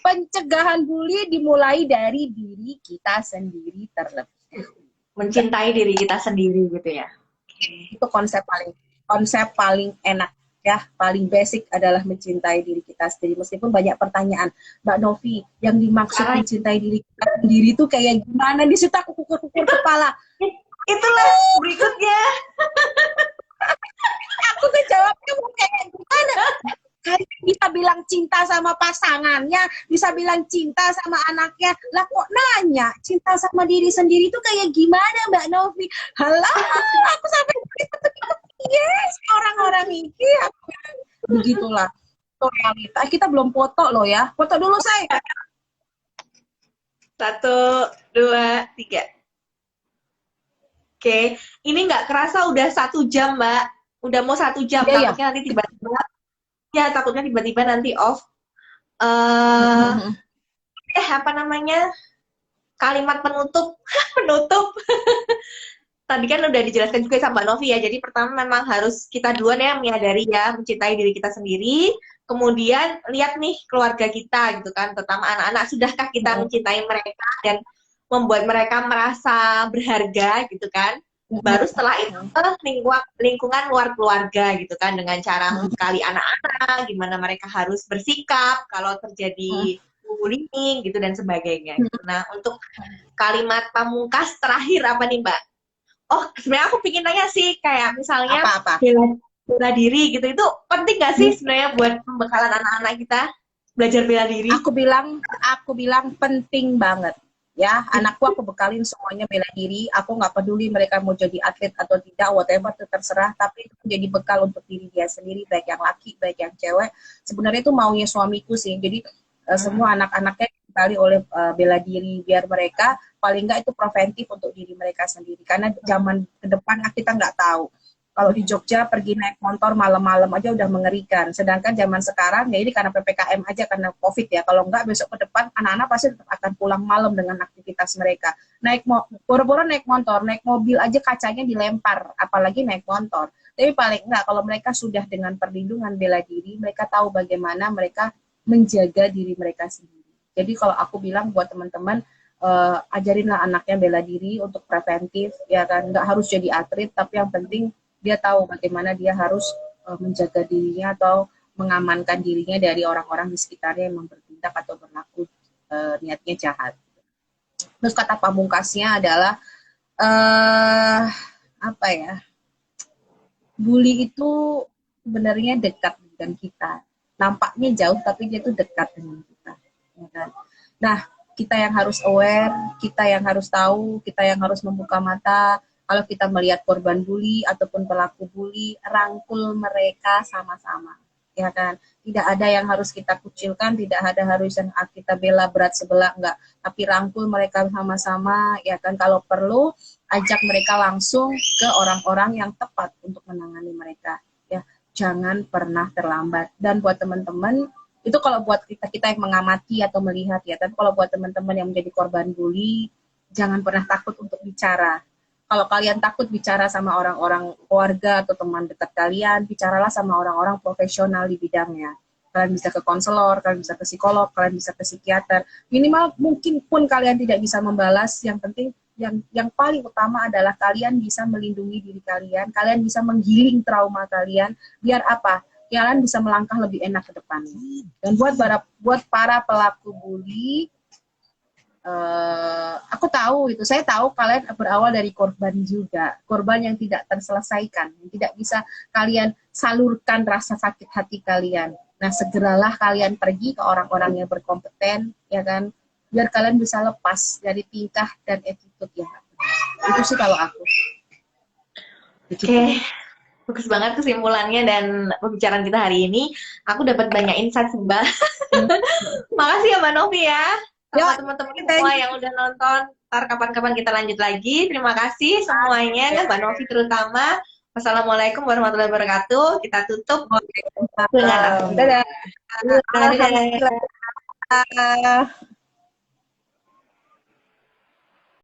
pencegahan bully dimulai dari diri kita sendiri terlebih. Mencintai diri kita sendiri gitu ya. Itu konsep paling enak ya, paling basic adalah mencintai diri kita sendiri. Meskipun banyak pertanyaan, Mbak Novi, yang dimaksud mencintai diri kita sendiri itu kayak gimana? Di situ aku kukur-kukur kepala. Itulah berikutnya. Aku tuh jawabnya mau kayak gimana? Bisa bilang cinta sama pasangannya, bisa bilang cinta sama anaknya, lah kok nanya cinta sama diri sendiri itu kayak gimana Mbak Novi? Halah, aku sampai yes, orang-orang ini begitulah. Itu realita. Kita belum foto loh ya. Foto dulu saya. 1, 2, 3. Oke, ini nggak kerasa udah 1 jam, Mbak. Udah mau 1 jam, Iya, takutnya nanti tiba-tiba. Ya, takutnya tiba-tiba nanti off. Apa namanya? Kalimat penutup. Penutup. Tadi kan udah dijelaskan juga sama Mbak Novi ya. Jadi pertama memang harus kita duluan ya menyadari ya, mencintai diri kita sendiri. Kemudian lihat nih keluarga kita gitu kan, terutama anak-anak, sudahkah kita mencintai mereka dan membuat mereka merasa berharga gitu kan. Baru setelah itu lingkungan luar keluarga gitu kan, dengan cara mengkali anak-anak, gimana mereka harus bersikap kalau terjadi bullying gitu dan sebagainya. Gitu. Nah, untuk kalimat pamungkas terakhir apa nih Mbak? Oh, sebenarnya aku pingin nanya sih, kayak misalnya bela diri gitu, itu penting gak sih sebenarnya buat pembekalan anak-anak kita belajar bela diri? Aku bilang penting banget. Ya, anakku aku bekalin semuanya bela diri. Aku nggak peduli mereka mau jadi atlet atau tidak, whatever itu terserah. Tapi itu menjadi bekal untuk diri dia sendiri, baik yang laki, baik yang cewek. Sebenarnya itu maunya suamiku sih. Jadi semua anak-anaknya dibekali oleh bela diri, biar mereka paling nggak itu preventif untuk diri mereka sendiri. Karena zaman ke depan kita nggak tahu. Kalau di Jogja pergi naik motor malam-malam aja udah mengerikan. Sedangkan zaman sekarang ya ini karena PPKM aja, karena COVID ya. Kalau enggak besok ke depan anak-anak pasti tetap akan pulang malam dengan aktivitas mereka. Boro-boro naik motor, naik mobil aja kacanya dilempar, apalagi naik motor. Tapi paling enggak kalau mereka sudah dengan perlindungan bela diri, mereka tahu bagaimana mereka menjaga diri mereka sendiri. Jadi kalau aku bilang buat teman-teman, ajarinlah anaknya bela diri untuk preventif, ya kan. Enggak harus jadi atlet, tapi yang penting dia tahu bagaimana dia harus menjaga dirinya atau mengamankan dirinya dari orang-orang di sekitarnya yang bertindak atau berlaku niatnya jahat. Terus kata pamungkasnya adalah apa ya? Bully itu sebenarnya dekat dengan kita. Nampaknya jauh tapi dia itu dekat dengan kita. Ya kan? Nah, kita yang harus aware, kita yang harus tahu, kita yang harus membuka mata. Kalau kita melihat korban bully ataupun pelaku bully, rangkul mereka sama-sama. ya kan. Tidak ada yang harus kita kucilkan, tidak ada harus yang kita bela berat sebelah, enggak. Tapi rangkul mereka sama-sama, ya kan. Kalau perlu, ajak mereka langsung ke orang-orang yang tepat untuk menangani mereka. Ya, jangan pernah terlambat. Dan buat teman-teman, itu kalau buat kita yang mengamati atau melihat ya. Tapi kalau buat teman-teman yang menjadi korban bully, jangan pernah takut untuk bicara. Kalau kalian takut bicara sama orang-orang keluarga atau teman dekat kalian, bicaralah sama orang-orang profesional di bidangnya. Kalian bisa ke konselor, kalian bisa ke psikolog, kalian bisa ke psikiater. Minimal mungkin pun kalian tidak bisa membalas, yang penting yang paling utama adalah kalian bisa melindungi diri kalian bisa menggiling trauma kalian, biar apa? Kalian bisa melangkah lebih enak ke depannya. Dan buat para pelaku bully, aku tahu itu, saya tahu kalian berawal dari korban juga, korban yang tidak terselesaikan, yang tidak bisa kalian salurkan rasa sakit hati kalian. Nah, segeralah kalian pergi ke orang-orang yang berkompeten, ya kan, biar kalian bisa lepas dari tingkah dan attitude yang itu sih kalau aku. Oke, bagus banget kesimpulannya dan pembicaraan kita hari ini. Aku dapat banyak insight sih, Mbak. Makasih ya Mbak Novi ya. Sama teman-teman semua yang udah nonton. Ntar kapan-kapan kita lanjut lagi. Terima kasih semuanya, Mbak Novi terutama. Wassalamualaikum warahmatullahi wabarakatuh. Kita tutup dengan Dadah. Dadah. Dadah.